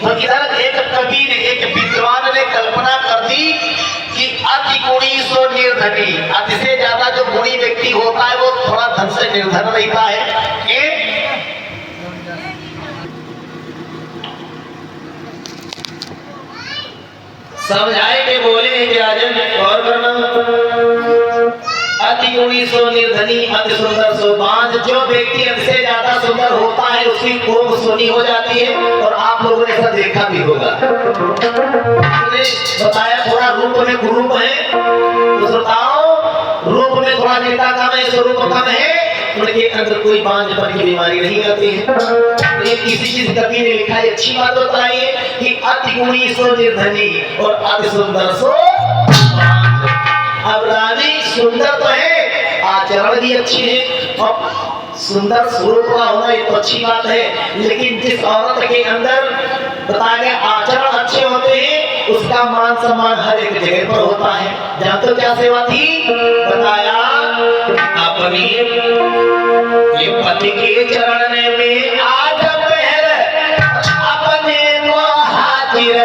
तो इधर एक कवि ने, एक विद्वान ने कल्पना कर दी कि अति गुणी सो निर्धनी, अति से ज्यादा जो गुणी व्यक्ति होता है वो थोड़ा धन से निर्धन रहता है। समझाए के बोले कि राजन गौर करना, अति गुणी सो निर्धनी अति सुंदर सो बांझ। जो व्यक्ति अति से ज्यादा सुंदर होता है उसकी कोख सोनी हो जाती है, और आप लोगों ने ऐसा देखा भी होगा। बताया थोड़ा रूप में कुरूप है, तो बताओ रूप में थोड़ा नेता कम है, स्वरूप कम है, उनके अंदर कोई बांझपन की बीमारी नहीं आती है। तो ये किसी चीज कवि ने लिखा है, अच्छी बात बताइए कि अति गुणी सो निर्धनी और अति सुंदर सो बांझ। अब रानी सुंदर तो है, आचरण भी अच्छी है, और सुंदर स्वरूप का होना ये तो अच्छी बात है, लेकिन जिस औरत के अंदर बताया गया आचरण अच्छे होते हैं उसका मान सम्मान हर एक जगह पर होता है। जानते हो क्या सेवा थी? बताया अपनी ये पति के चरण में आज पैर अपने को हाजिर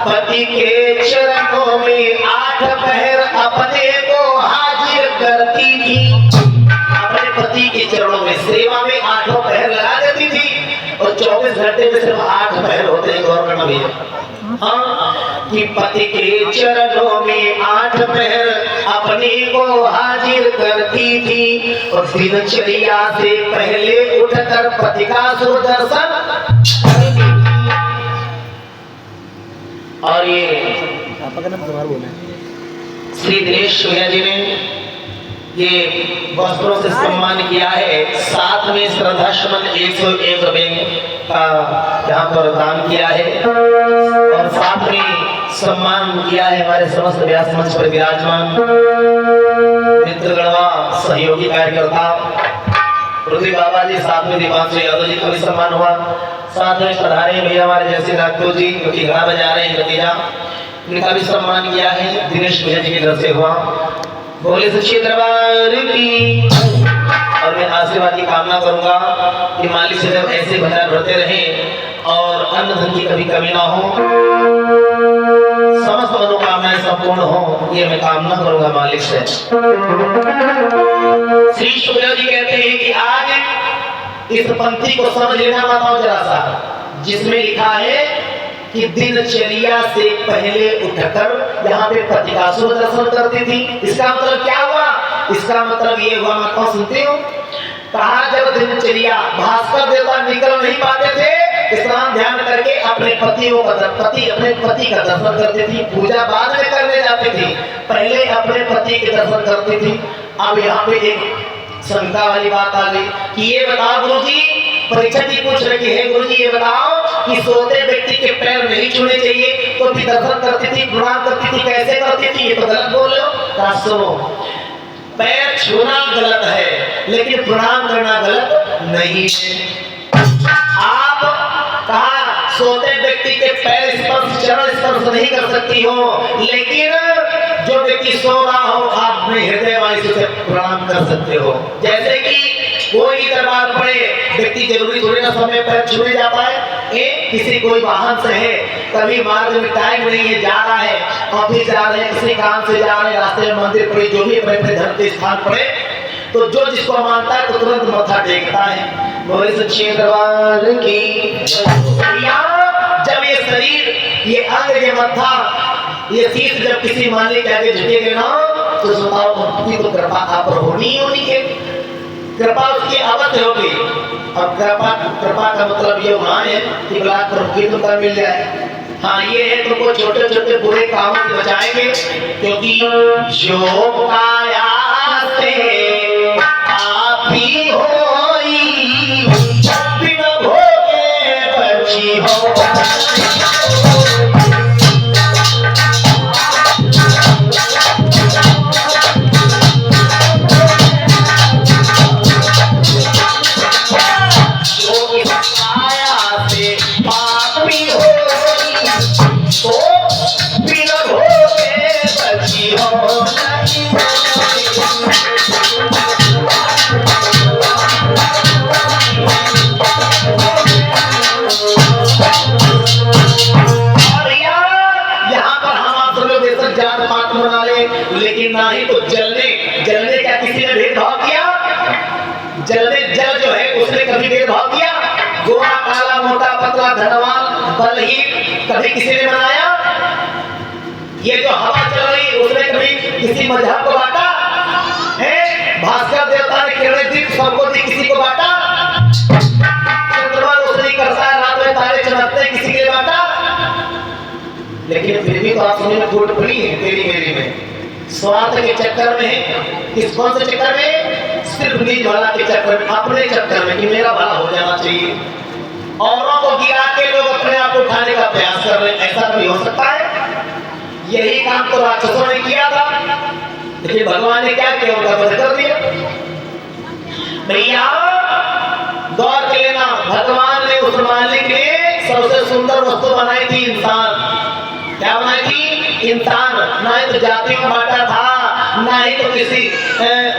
पति के चरणों में आठ पहर अपने को हाजिर करती थी। अपने पति के चरणों में सेवा में आठों पहर लगा देती थी, और 24 घंटे में सिर्फ 8 पहर होते हैं। गौर करना भैया, हाँ, कि पति के चरणों में 8 पहर अपने को हाजिर करती थी, और दिनचर्या से पहले उठकर पति का सुदर्शन करती थी। और ये श्री दिनेश भैया जी ने ये वस्त्रों से सम्मान किया है। साथ में श्रद्धा सुमन 101 रुपए का यहाँ पर दान किया है, और साथ में सम्मान किया है हमारे समस्त व्यास मंच पर विराजमान मित्रगणवा सहयोगी कार्यकर्ता पृथ्वी बाबा जी, साथ में दीपांशु यादव जी का भी सम्मान हुआ। साथ में पधारे भैया हमारे जैसे नागपुर जी जो कि गाना बजा रहे हैं नतीजा, इनका भी सम्मान किया है दिनेश भैया जी की तरफ से हुआ। बोले सच्चे दरबार की। और मैं आशीर्वाद की कामना करूंगा कि मालिक से जब ऐसे भंडार भरते रहे और अन्न धन की कभी कमी ना हो, समस्त मनोकामनाएं संपूर्ण हो, ये मैं कामना करूंगा मालिक से। श्री शुक्ला जी कहते हैं कि आज इस पंक्ति को समझ लेना बताओ जरा सा, जिसमें लिखा है कि दिनचर्या से पहले उठकर यहाँ पे पति का सुदर्शन करती थी। इसका मतलब क्या हुआ? इसका मतलब ये हुआ, मैं कौन सुनते हो, कहा जब दिनचर्या भास्कर देवता निकल नहीं पाते थे, स्नान ध्यान करके अपने पति का दर्शन करती थी। पूजा बाद में करने जाती थी, पहले अपने पति के दर्शन करती थी। अब यहाँ पे एक शंका वाली बात आ गई कि ये बताओ गुरुजी, परीक्षा जी पूछ रही है, गुरुजी ये बताओ कि सोते व्यक्ति के पैर नहीं छूने चाहिए, तो भी दर्शन करती थी, प्रणाम करती थी, कैसे करती थी? ये तो गलत बोल रहे हो। सुनो, पैर छूना गलत है, लेकिन प्रणाम करना गलत नहीं है। आप कहा सोते व्यक्ति के पैर स्पर्श, चरण स्पर्श नहीं कर सकती हो, लेकिन जो व्यक्ति सो रहा हो आप अपने हृदय वाणी से प्रणाम कर सकते हो। जैसे कि कोई दरबार पड़े, व्यक्ति जरूरी थोड़ी ना समय पैर छूने जाता है। किसी कोई वाहन से है, कभी मार्ग में टाइम नहीं है, जा रहा है, ऑफिस जा रहे हैं, किसी काम से जा रहे हैं, रास्ते में मंदिर पड़े, जो भी अपने धर्म के स्थान पड़े, तो जो जिसको मानता है तो तुरंत मत्था टेकता है। बोले सच्चे दरबार की। जब ये शरीर, ये अंग, ये मत्था, ये शीश जब किसी मालिक के आगे झुकेगा ना, तो बताओ उनकी तो कृपा आप पर होनी है। कृपा उसकी अवश्य होगी। अब कृपा कृपा का मतलब ये हुआ है कि बलात् प्रभु तुमको मिल जाए। हाँ ये है तुमको छोटे छोटे बुरे कामों से बचाएंगे, क्योंकि जो काया से आप ही होई बिन भोगे बची हो। लेकिन ना ही तो जलने जलने क्या किसी ने भेदभाव किया? जलने जल जो है उसने कभी भेदभाव किया? गोरा काला मोटा पतला धनवान बलहीन कभी किसी ने बनाया? ये जो हवा चल रही उसने कभी किसी मजहब को बांटा है? भास्कर देवता ने किरणें दी सबको दी, किसी को बांटा? चंद्रमा रोशनी करता है, रात में तारे चमकते हैं, किसी के लिए बांटा? लेकिन फिर भी तो आप सुनिए फूट पड़ी है तेरी मेरी में, स्वार्थ के चक्कर में। किस कौन से चक्कर में? सिर्फ निज भला के चक्कर में, अपने चक्कर में कि मेरा भला हो जाना चाहिए। औरों को गिरा के लोग अपने आप को उठाने का प्रयास कर रहे हैं, ऐसा भी हो सकता है? यही काम तो राक्षसों ने किया था, लेकिन भगवान ने क्या किया? उनका वध कर दिया। भैया गौर कर लेना, भगवान ने उस मालिक ने सबसे सुंदर वस्तु बनाई थी इंसान। क्या बनाई थी? इंसान। ना ही तो जाति में बांटा था, ना ही तो किसी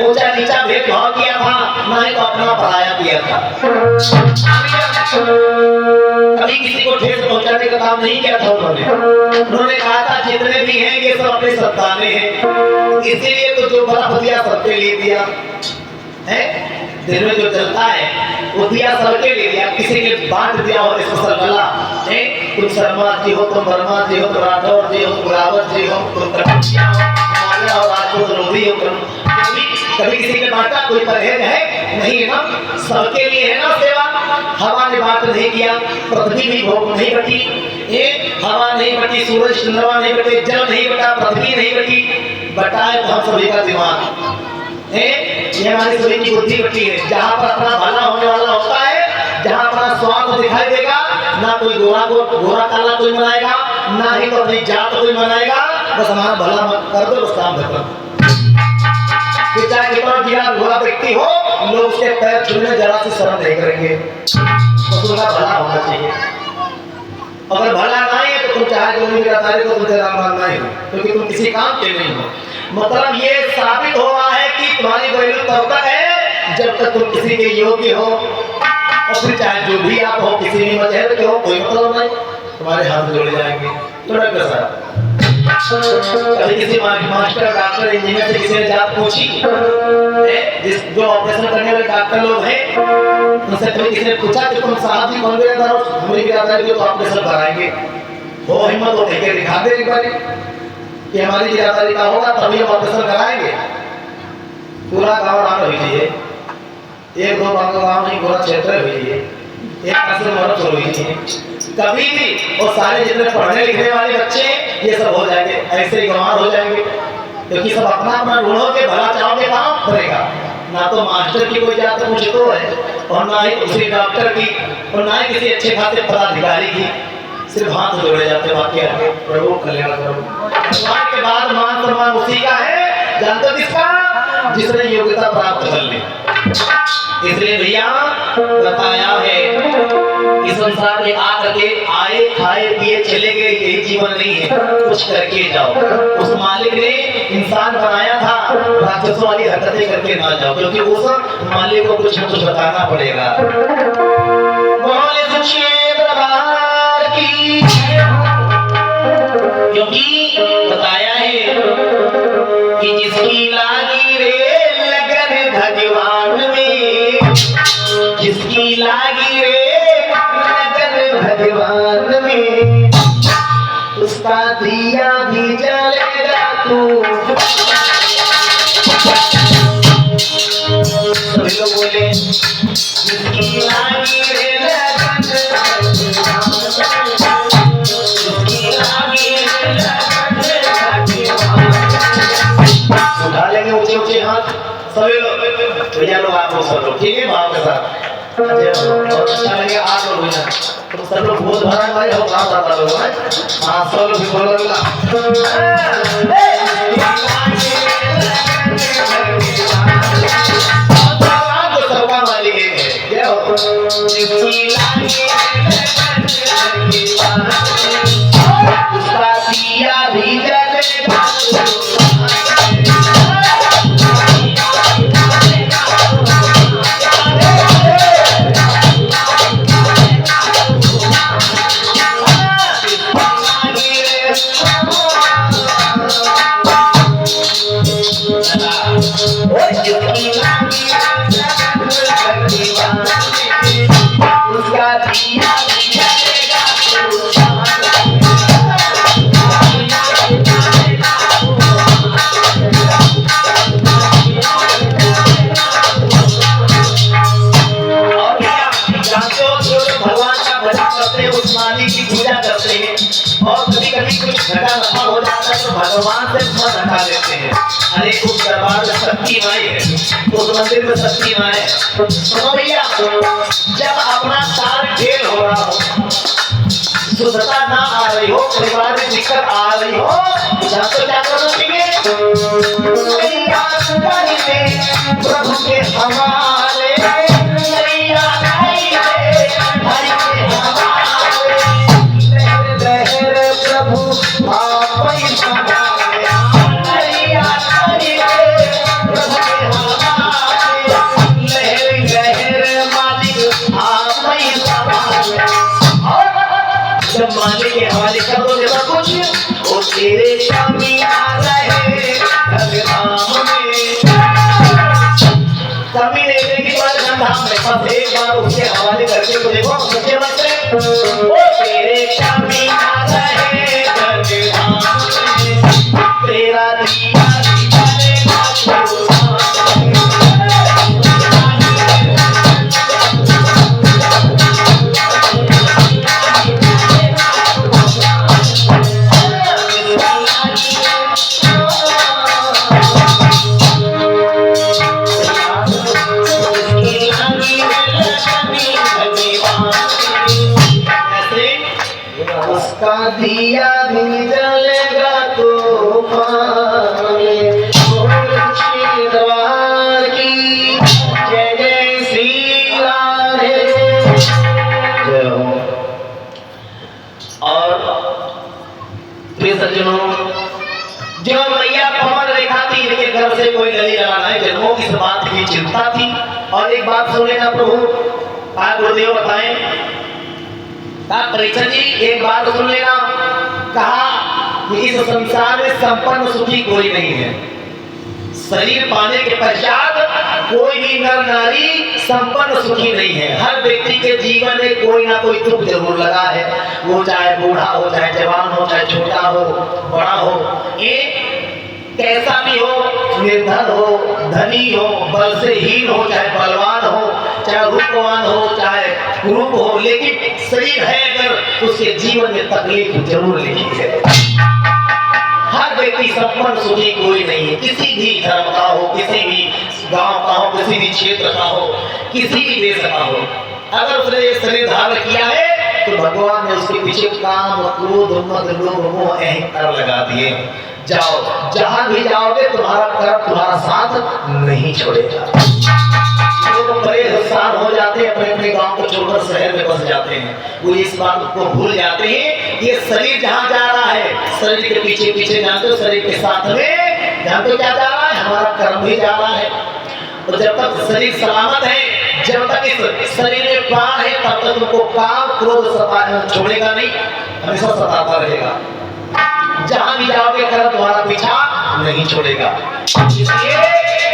ऊंचा नीचा भेदभाव किया था, ना ही तो अपना पराया किया था। कभी किसी को ठेस पहुंचाने का काम नहीं किया था उन्होंने कहा था जितने भी हैं ये सब अपने संताने हैं, इसीलिए तो जो बर्फ दिया सबके लिए दिया है। दिन में जो जलता है वो दिया सबके लिए दिया, किसी के बांट दिया और स्पेशल गला है। तुम शर्मा जी हो, तुम वर्मा जी हो, तुम राठौर जी हो, तुम रावत जी हो, तुम कटौतिया हो, राजपूत लोधी हो, कभी किसी के बांटा? कोई परहेज है? नहीं ना, सबके लिए है ना सेवा। हवा ने बात नहीं किया, पृथ्वी भी भोग नहीं बटी, हवा नहीं बटी, सूरज चंद्रमा नहीं बटे, जल नहीं बटा, पृथ्वी नहीं बटी, बटा है तो हम सभी का दिमाग है। ये हमारी सभी की बुद्धि बटी है। जहाँ पर अपना भला होने वाला होता है, जहाँ अपना स्वार्थ दिखाई देगा, ना कोई गोरा काला कोई बनाएगा, ना ही तो अपनी जात कोई बनाएगा। बस हमारा भला कर दो, बस काम खत्म। चाहे कितना गिरा हुआ व्यक्ति हो, लोग उसके पैर छूने जरा से शर्म नहीं करेंगे। तो उसका भला होना चाहिए। अगर भला नहीं है तो तुम चाहे जो भी गिरफ्तारी को तुमसे राम मानना ही, क्योंकि तुम किसी काम के नहीं हो। मतलब ये साबित हो रहा है कि तुम्हारी वैल्यू तब तक है जब तक तुम किसी के योग्य हो, और फिर चाहे जो भी आप हो, किसी भी मजहब के हो, कोई मतलब नहीं, तुम्हारे हाथ जोड़े जाएंगे। तो डॉक्टर साहब कभी किसी मास्टर डॉक्टर इंजीनियर से किसी ने जात पूछी, जिस जो ऑपरेशन करने वाले डॉक्टर लोग हैं उनसे कभी किसी ने पूछा कि तुम साहब जी कौन गिरफ्तार हो, हमें गिरफ्तार किया तो ऑपरेशन कराएंगे? वो हिम्मत हो के दिखा दे एक बार कि हमारी गिरफ्तारी का होगा तभी हम ऑपरेशन कराएंगे। पूरा गाँव राम हुई है, एक दो गाँव नहीं पूरा क्षेत्र हुई है, एक ऐसे मरद हुई है। कभी भी और सारे जितने पढ़ने लिखने वाले बच्चे ये सब हो जाएंगे, ऐसे ही गंवार हो जाएंगे, क्योंकि सब अपना अपना ढूंढोगे, भला चाहोगे, काम करेगा। ना तो मास्टर की कोई जात पूछ तो है, और ना ही किसी डॉक्टर की, और ना ही किसी अच्छे खासे पदाधिकारी की। सिर्फ हाथ जोड़े जाते, बाकी आगे प्रभु कल्याण करो। भगवान के बाद मान सम्मान उसी का है, जानते किसका? जिसने योग्यता प्राप्त कर ली। इसलिए भैया बताया है इस संसार में आकर के आए खाए पिए चले गए, यही जीवन नहीं है, कुछ करके जाओ। उस मालिक ने इंसान बनाया था, राक्षसों वाली हरकतें करके ना जाओ, क्योंकि उस मालिक को कुछ न कुछ बताना पड़ेगा। क्योंकि बताया है कि जिसकी लागी रे लगन भगवान में, जिसकी लागी रे लगन भगवान में, उसका दिया भी जलेगा तू। सभी लोग बोले जिसकी लागी रे लगन जिसकी लागी रे लगन उठा लेंगे ऊंचे ऊंचे हाथ सभी लोग भैया लोग आप लोग सब लोग ठीक है भाव के साथ बहुत अच्छा लगेगा आप लोग भी ना तुम सब लोग बहुत भरा भाई हो काम करता लोग हैं हाँ सब लोग भी बोलो सबका मालिक है क्या हो उसका दिया भी जलेगा भगवान से मन हटा लेते हैं। अरे उस दरबार में शक्ति माई है, उस मंदिर में शक्ति माई है। सुनो भैया, जब अपना सार फेल हो रहा हो, शुद्धता ना आ रही हो, परिवार में दिक्कत आ रही हो, तो क्या करना चाहिए? प्रभु के हवाले जब मालिक के हवाले कर दो जब कुछ वो तेरे शामी आ रहे धाम में कभी नहीं देखी बार धाम में बस एक बार उसके हवाले करके तो देखो सच्चे मन से वो तेरे शामी आ रहे धाम में तेरा दिया दिया भी जलेगा तो दरबार की जय जय श्री राधे। और प्रिय सज्जनों, जो मैया पवन रेखा थी, इनके घर से कोई गली लगाना है जन्मों की बात की चिंता थी। और एक बात सुन लेना प्रभु गुरुदेव बताएं, परीक्षा जी एक बात सुन लेना, कहा कि इस संसार में संपन्न सुखी कोई नहीं है। शरीर पाने के पश्चात कोई भी नर नारी संपन्न सुखी नहीं है। हर व्यक्ति के जीवन में कोई ना कोई दुख जरूर लगा है, वो चाहे बूढ़ा हो, चाहे जवान हो, चाहे छोटा हो, बड़ा हो, ये कैसा भी हो, निर्धन हो, धनी हो, बल से हीन हो, चाहे बलवान हो, चाहे रूपवान हो, चाहे कुरूप हो, लेकिन शरीर है अगर उसके जीवन में तकलीफ जरूर लिखी है। हर व्यक्ति संपन्न सुखी कोई नहीं है, किसी भी धर्म का हो, किसी भी गांव का हो, किसी भी क्षेत्र का हो, किसी भी देश का हो, अगर उसने ये शरीर धारण किया है तो भगवान ने उसके पीछे काम, क्रोध, मद, लोभ, मोह, अहंकार लगा दिए। जाओ, जहां भी जाओगे तुम्हारा कर्म तुम्हारा साथ नहीं छोड़ेगा। लोग परेशान हो जाते हैं, अपने अपने गांव को छोड़कर शहर में बस जाते हैं, वो इस बात को भूल जाते हैं ये शरीर जहां जा रहा है, शरीर के पीछे पीछे जानते हो, शरीर के साथ में जानते हो क्या जा रहा है, हमारा कर्म भी जा रहा है। और जब तक शरीर सलामत है, जब तक इस शरीर में प्राण है, तब तक तुमको काम, क्रोध छोड़ेगा नहीं, हमेशा सताता रहेगा। जहां भी जाओगे कर्म तुम्हारा पीछा नहीं छोड़ेगा। इसलिए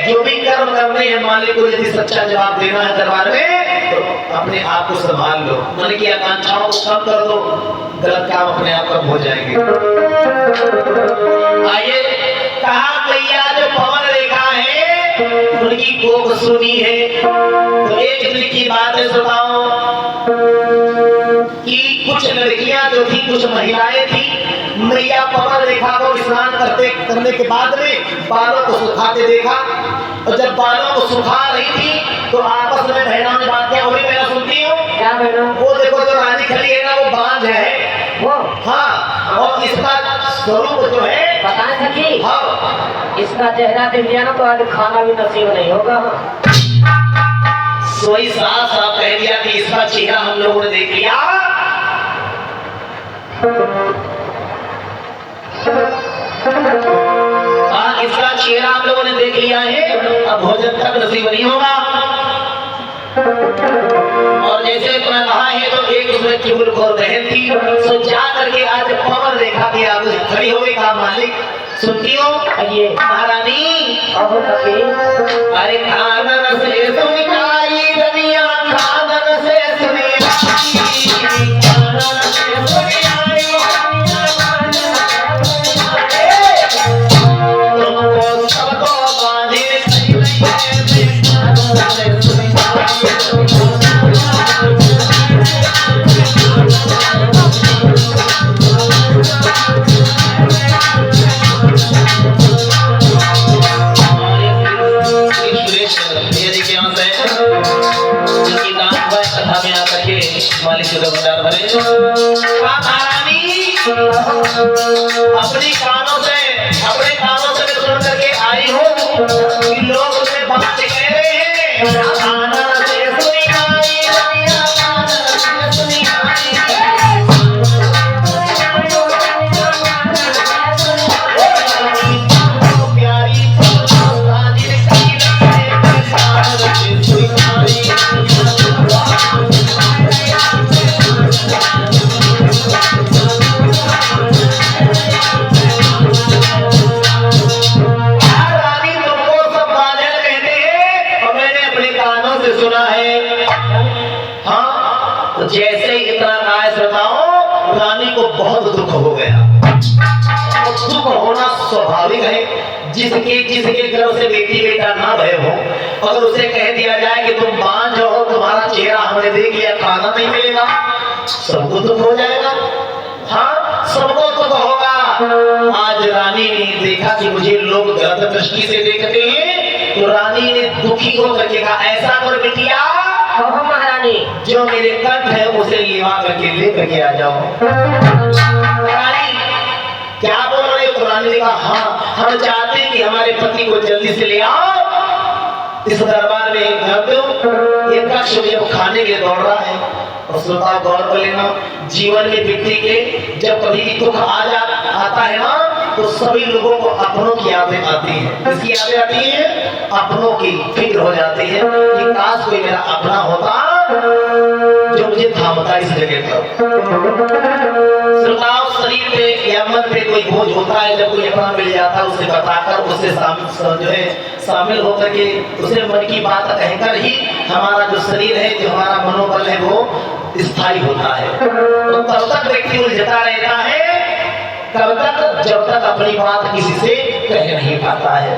जो भी कर्म करने हैं, मालिक को यदि सच्चा जवाब देना है दरबार में, तो अपने आप को संभाल लो, मन की आकांक्षाओं को कम कर दो, गलत काम अपने आप कम हो जाएंगे। आइए, कहा भैया जो पवन रेखा है उनकी कोख सुनी है। तो एक दिन की बात है सुनाओ कि कुछ लड़कियां जो थी, कुछ महिलाएं थी, मैया पवन रेखा को स्नान करने के बाद में बालों को सुखाते देखा। और जब बालों को सुखा रही थी तो आपस में बहनों ने बात किया। वही बहना सुनती हो क्या बहनों? वो देखो जो रानी खड़ी है ना, वो बांझ है वो। हाँ, और इसका स्वरूप जो है पता सकी। हाँ, इसका चेहरा देख लिया ना तो आज खाना भी नसीब नहीं होगा। सोई साफ साफ कह दिया कि इसका चेहरा हम लोगों ने देख लिया। हाँ, इसका चेहरा हम लोगों ने देख लिया है, अब भोजन तक नसीब नहीं होगा। और जैसे तुमने कहा है तो एक उसमें चुगल खोर बहन थी, सो जा करके आज पवन रेखा के आगे खड़ी हो गई। कहा मालिक सुनती हो ये महारानी? अहो सखी। अरे खानन से सुनिकाई दुनिया, खानन से सुनिकाई, खानन से सुनिकाई तुमको सबको बांधे अपने कानों से सुन करके आई हूँ कि लोग उसे बात कह रहे हैं। खाना से सुनी आई, खाना से सुनी आई। प्यारी जैसे इतना कहा श्रोताओं, रानी को बहुत दुख हो गया। दुख होना स्वाभाविक है। जिसके घर से बेटी बेटा ना भय हो, अगर उसे कह दिया जाए कि तुम बांझ हो, तुम्हारा चेहरा हमने देख लिया, खाना नहीं मिलेगा, सबको दुख हो जाएगा। हाँ, सबको दुख होगा। आज रानी ने देखा कि मुझे लोग गलत दृष्टि से देखते हैं, तो रानी ने दुखी होकर के कहा ऐसा कर बिटिया, महारानी जो मेरे कंठ है उसे लिवा करके ले करके आ जाओ। रानी क्या बोल रहे हो? रानी ने कहा हाँ, हम चाहते हैं कि हमारे पति को जल्दी से ले आओ, इस दरबार में घर दो। इनका शरीर खाने के लिए दौड़ रहा है। और श्रोताओं गौर कर लेना, जीवन में व्यक्ति के जब कभी भी दुख आता है ना, तो सभी लोगों को अपनों की यादें आती हैं। किसकी यादें आती हैं? अपनों की फिक्र हो जाती है कि काश कोई मेरा अपना होता जो मुझे थामता इस जगह पर। श्रोताओं, शरीर पे या मन पे कोई बोझ होता है, जब कोई अपना मिल जाता है उसे बताकर, उससे जो है शामिल होकर के उसे मन की बात कहकर ही हमारा जो शरीर है, जो हमारा मनोबल है, वो स्थायी होता है। तो तब तक व्यक्ति उलझता रहता है, तब तक जब तक अपनी बात किसी से कह नहीं पाता है।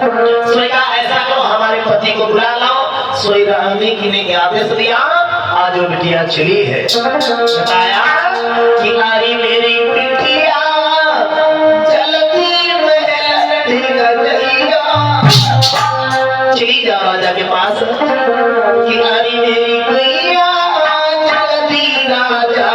सोएगा ऐसा करो, हमारे पति को बुला लाओ। सोई रानी की ने आदेश दिया, आज वो बिटिया चली है। बताया कि नारी मेरी बिटिया जल्दी चली जा राजा के पास कि नारी मेरी बिटिया जल्दी राजा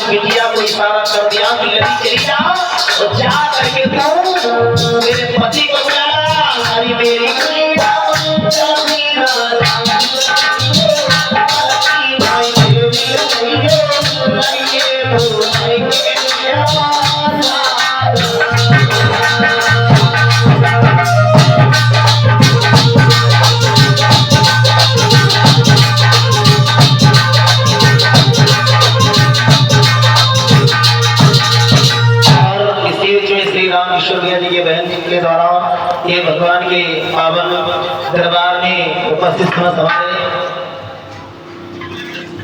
बिटिया को इशारा कर दिया कि लड़ी चली जाओ और जा करके तू मेरे पति को बुलाना। अरे मेरी जी के बहन जी के द्वारा ये भगवान के पावन दरबार में उपस्थित हमारे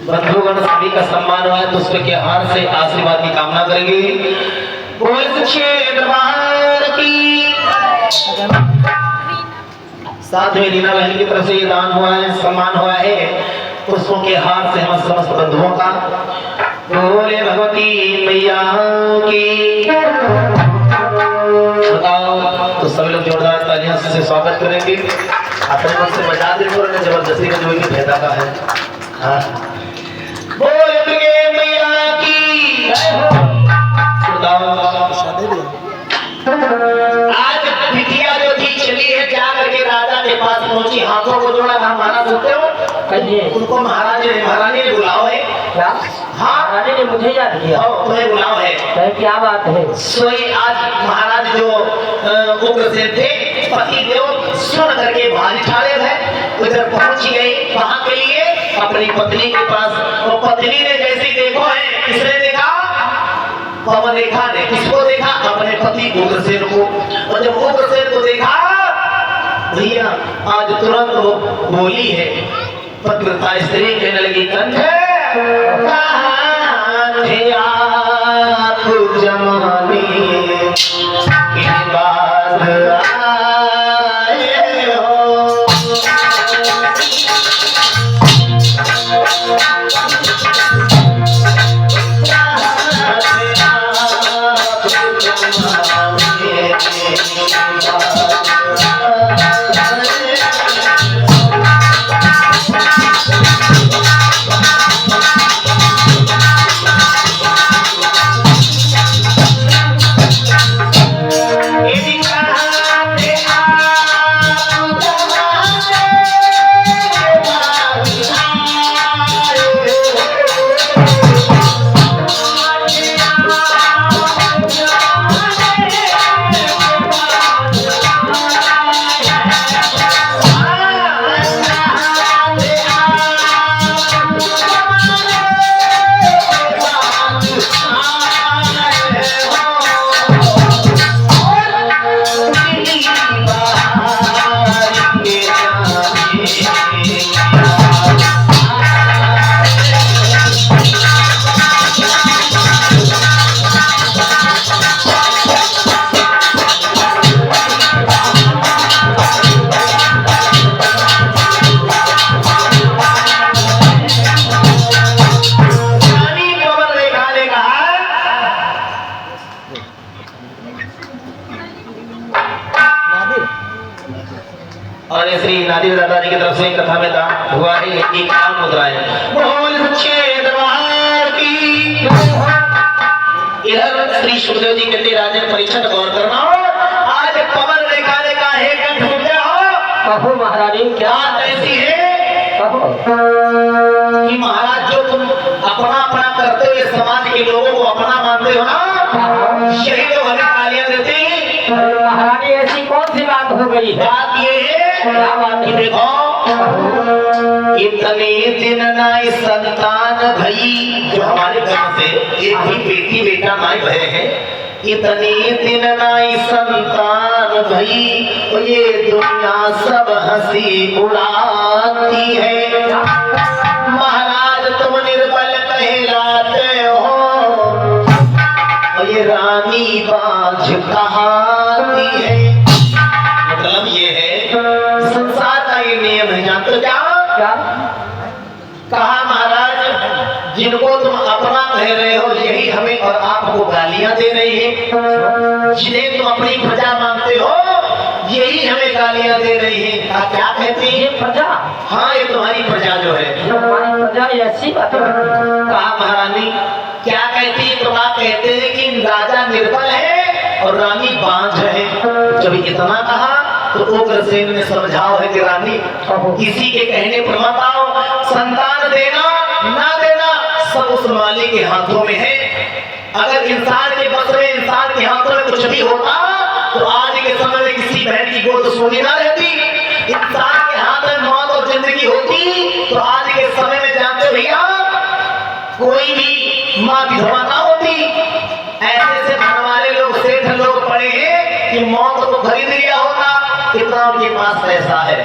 बंधुगण सभी का सम्मान हुआ है तो उसके के हार से आशीर्वाद की कामना करेंगे। बोल सच्चे दरबार की। साथ में रीना बहन की तरफ से ये दान हुआ है, सम्मान हुआ है पुष्पों के हार से हम समस्त बंधुओं का। बोले भगवती मैया की। तो सभी लोग जोरदार तालियों से स्वागत करेंगे। अपने मन से बजा दे तो जबरदस्ती का जो फायदा का है। हाँ बोल दुर्गे मैया की। आज बिटिया जो थी चली है जा करके राजा के पास पहुंची, हाथों को जोड़ा। हमारा सुनते हो उनको महाराज ने महारानी ने बुलाओ है। क्या? हाँ महारानी ने मुझे याद किया। तुम्हें बुलाओ है। क्या बात है? सोई आज महाराज जो उग्रसेन थे पति देव सुन करके भारी ठाड़े है उधर पहुंच गए। वहां के लिए अपनी पत्नी के पास। वो पत्नी ने जैसी देखो है, किसने देखा? पवन रेखा ने। किसको देखा? अपने पति उग्रसेन को। और जब उग्रसेन को देखा भैया आज तुरंत वो बोली है पतिव्रता स्त्री कहने लगी कंठ आप जमाने के बाद आए हो। और श्री नादिर दादा जी की तरफ से कथा में दान हुआ है एक काम मुद्राएं। बोल सच्चे दरबार की। इधर श्री सुखदेव जी कहते राजन परीक्षण गौर करना। आज पवन रेखा ने कहा है कंठ हो गया। कहो महारानी क्या ऐसी है कहो कि महाराज जो तुम अपना अपना करते हुए समाज के लोगों को अपना मानते हो ना, यही तो हमें गालियां देते हैं। महारानी ऐसी कौन सी बात हो गई है? बात ये है क्या बात है? देखो इतने दिन नाई संतान भई, जो हमारे घर से एक भी बेटी बेटा नाई भय है। इतने दिन नाई संतान भई, और ये दुनिया सब हंसी उड़ाती है। महाराज तुम निर्बल कहलाते हो, और ये रानी बाज कहाती है। मतलब ये है संसार का ये नियम है, जानते हो क्या? कहा महाराज जिनको तुम अपना कह रहे हो यही हमें और आपको गालियां दे रही है। जिन्हें तुम अपनी प्रजा मानते हो यही हमें गालियां दे रही है। क्या कहती है? प्रजा? हाँ ये तुम्हारी प्रजा जो है। प्रजा ऐसी बात है। कहा महारानी क्या कहती है? तो आप कहते हैं कि राजा निर्बल है और रानी बांझ है। जब इतना कहा तो उग्रसेन ने समझाओ है कि रानी किसी के कहने पर मत आओ, संतान देना ना देना सब उस मालिक के हाथों में है। अगर इंसान के बस में, इंसान के हाथों में कुछ भी होता तो आज के समय में किसी बहन की गोद सोनी ना रहती। इंसान के हाथ में मौत और जिंदगी होती तो आज के समय में जानते हो भैया कोई भी माँ विधवा ना होती। ऐसे से धन वाले लोग, सेठ लोग पड़े हैं कि मौत को खरीद लिया होता, कितना उनके पास पैसा है,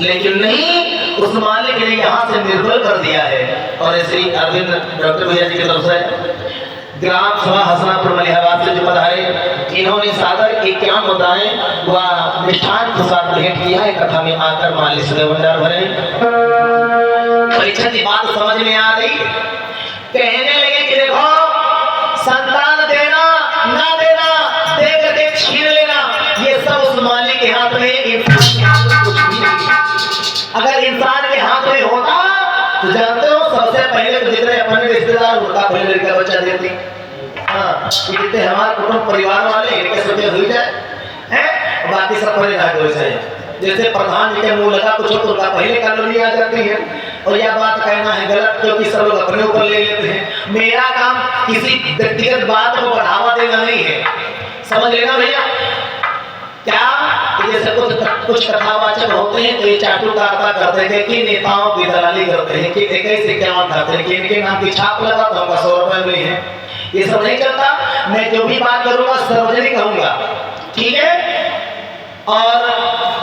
लेकिन नहीं, उस मालिक ने यहाँ से निर्बल कर दिया है। और श्री अरविंद डॉक्टर भैया जी की तरफ से ग्राम सभा हसनापुर मलिहाबाद से जो पधारे, इन्होंने सागर 51 मुद्दाएं व निष्ठान प्रसाद भेंट किया है। कथा में आकर मान लीजिए भंडार भरे। परीक्षा की बात समझ में आ गई। कहने लगे कि देखो संतान देना ना देना, दे करके छीन लेना, ये सब उस मालिक के हाथ में, इंसान के हाथ में कुछ भी नहीं। अगर इंसान के हाथ में होता तो जानते हो सबसे पहले तो जितने अपने रिश्तेदार होता पहले लड़का बच्चा देती। हाँ, जितने हमारे कुटुंब परिवार वाले इनके सोचे हुई जाए हैं, बाकी सब परे रह गए। जैसे प्रधान जी के मुंह लगा कुछ तो पहले कॉलोनी आ जाती है। और यह बात कहना है गलत, क्योंकि सब लोग अपने ऊपर ले लेते हैं। मेरा काम किसी व्यक्तिगत बात को बढ़ावा देना नहीं है, समझ लेना भैया। क्या जैसे कुछ कथावाचक होते हैं तो ये चाटुकारिता करते हैं कि नेताओं की दलाली करते हैं कि 21 इक्यावन खाते हैं कि इनके नाम की छाप लगा तो हमका 100 रुपए मिले हैं। ये सब नहीं चलता। मैं जो भी बात करूंगा सार्वजनिक कहूंगा, ठीक है। और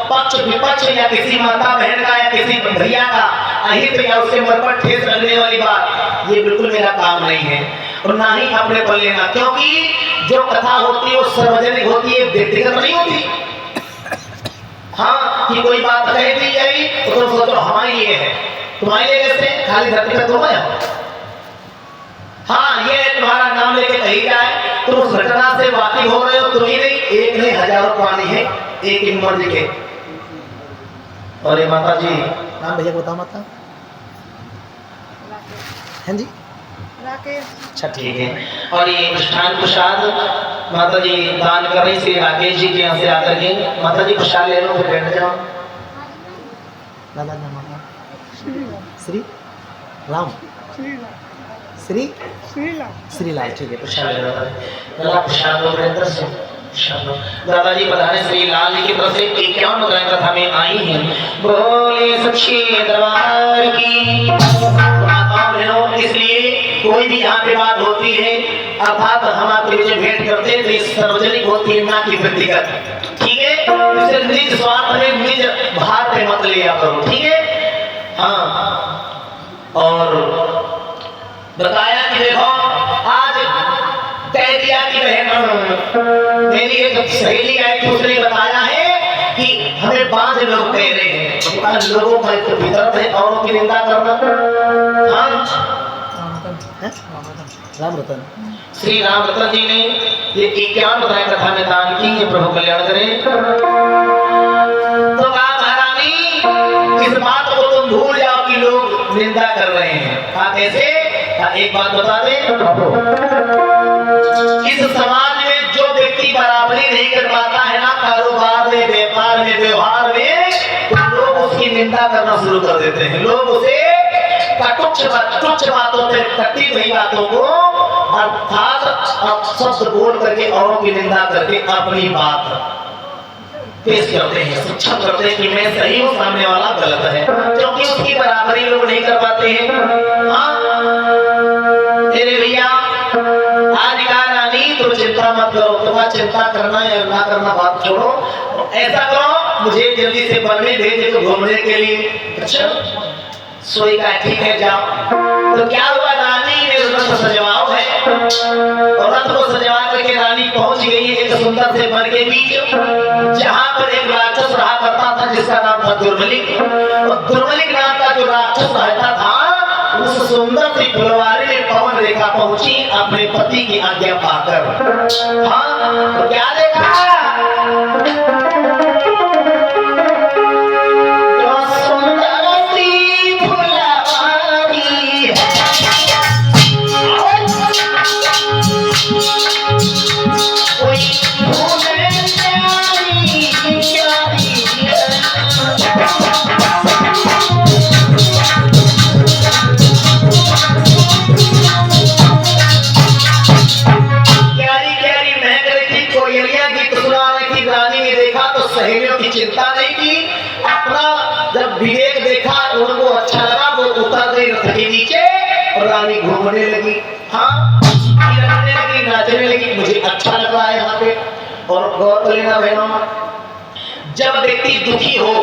पक्ष विपक्ष या किसी माता बहन का या किसी भैया का अहित या उसके मन पर ठेस लगने वाली बात, ये बिल्कुल मेरा काम नहीं है और ना ही अपने पर लेना, क्योंकि जो कथा होती है वो सार्वजनिक होती है, व्यक्तिगत नहीं होती। हाँ, कि कोई बात कह दी गई तो तुम सोचो हमारी ये है, तुम्हारी ये कैसे खाली धरती पर तुम है। हाँ, ये तुम्हारा नाम लेके कही जाए, तुम उस घटना से वाकिफ हो रहे हो, तुम ही नहीं, एक नहीं हजारों प्राणी है एक ही उम्र के। और ये माता जी नाम भैया बताओ माता हैं जी, राकेश। अच्छा ठीक है। और ये अनुष्ठान प्रसाद माता जी दान कर रही श्री राकेश जी के यहाँ से आकर के। माता जी प्रसाद ले लो, फिर बैठ जाओ। दादा नाम आपका? श्री राम, श्रीलाल, ठीक है। प्रसाद ले लो, प्रसाद लो अंदर से। दादाजी पधारे श्री लाल जी की तरफ से 51 मुद्राएं कथा में आई हैं। बोले सच्चे दरबार की। इसलिए कोई भी यहाँ पे बात होती है अर्थात हम आपके बीच भेंट करते हैं तो इस सार्वजनिक होती है, ना कि व्यक्तिगत, ठीक है। इसे निज स्वार्थ में निज भार पे मत लिया करो, ठीक है। हाँ, और बताया कि देखो आज कह दिया कि बहन मेरी एक सहेली आई थी, उसने बताया है कि हमें 5 लोग कह रहे हैं। लोगों का एक फितरत है औरों की निंदा करना। हाँ, राम रतन, श्री राम रतन जी ने ये 51 बताया कथा में दान की, ये प्रभु कल्याण करें। तो महारानी इस बात को तुम भूल जाओ कि लोग निंदा कर रहे हैं। हाँ, कैसे? एक बात बता दें, इस समाज में जो व्यक्ति बराबरी नहीं कर पाता है ना कारोबार में, व्यापार में, व्यवहार में, तो लोग उसकी निंदा करना शुरू कर देते हैं। लोग उसे तुच्छ बातों पे, कटी हुई बातों को अर्थात शब्द बोल करके औरों की निंदा करके अपनी बात पेश करते हैं, सक्षम करते हैं कि मैं सही हूँ, सामने वाला गलत है, क्योंकि उसकी बराबरी लोग नहीं कर पाते हैं। मेरे भैया आज का रानी तो चिंता मत करो, तुम्हारा चिंता करना या ना करना बात छोड़ो। ऐसा करो, मुझे जल्दी से बनने भेजे तो घूमने के लिए। अच्छा, सोई का ठीक है, जाओ। तो क्या हुआ, रानी ने रथ सजवाओ है और रथ को सजवा करके रानी पहुंच गई है एक सुंदर से वन के बीच, जहां पर एक राक्षस रहा करता था जिसका नाम था दुर्मलिक। और दुर्मलिक नाम का जो राक्षस रहता था उस सुंदर सी फुलवारी में पवन रेखा पहुंची अपने पति की आज्ञा पाकर। हाँ, तो क्या देखा, देखा, उनको अच्छा लगा, वो उतर गई रथ के नीचे और रानी घूमने लगी, हाँ लगने लगी, नाचने लगी। मुझे अच्छा लग रहा है यहाँ पे। और गौर कर लेना बहनों, जब व्यक्ति दुखी हो,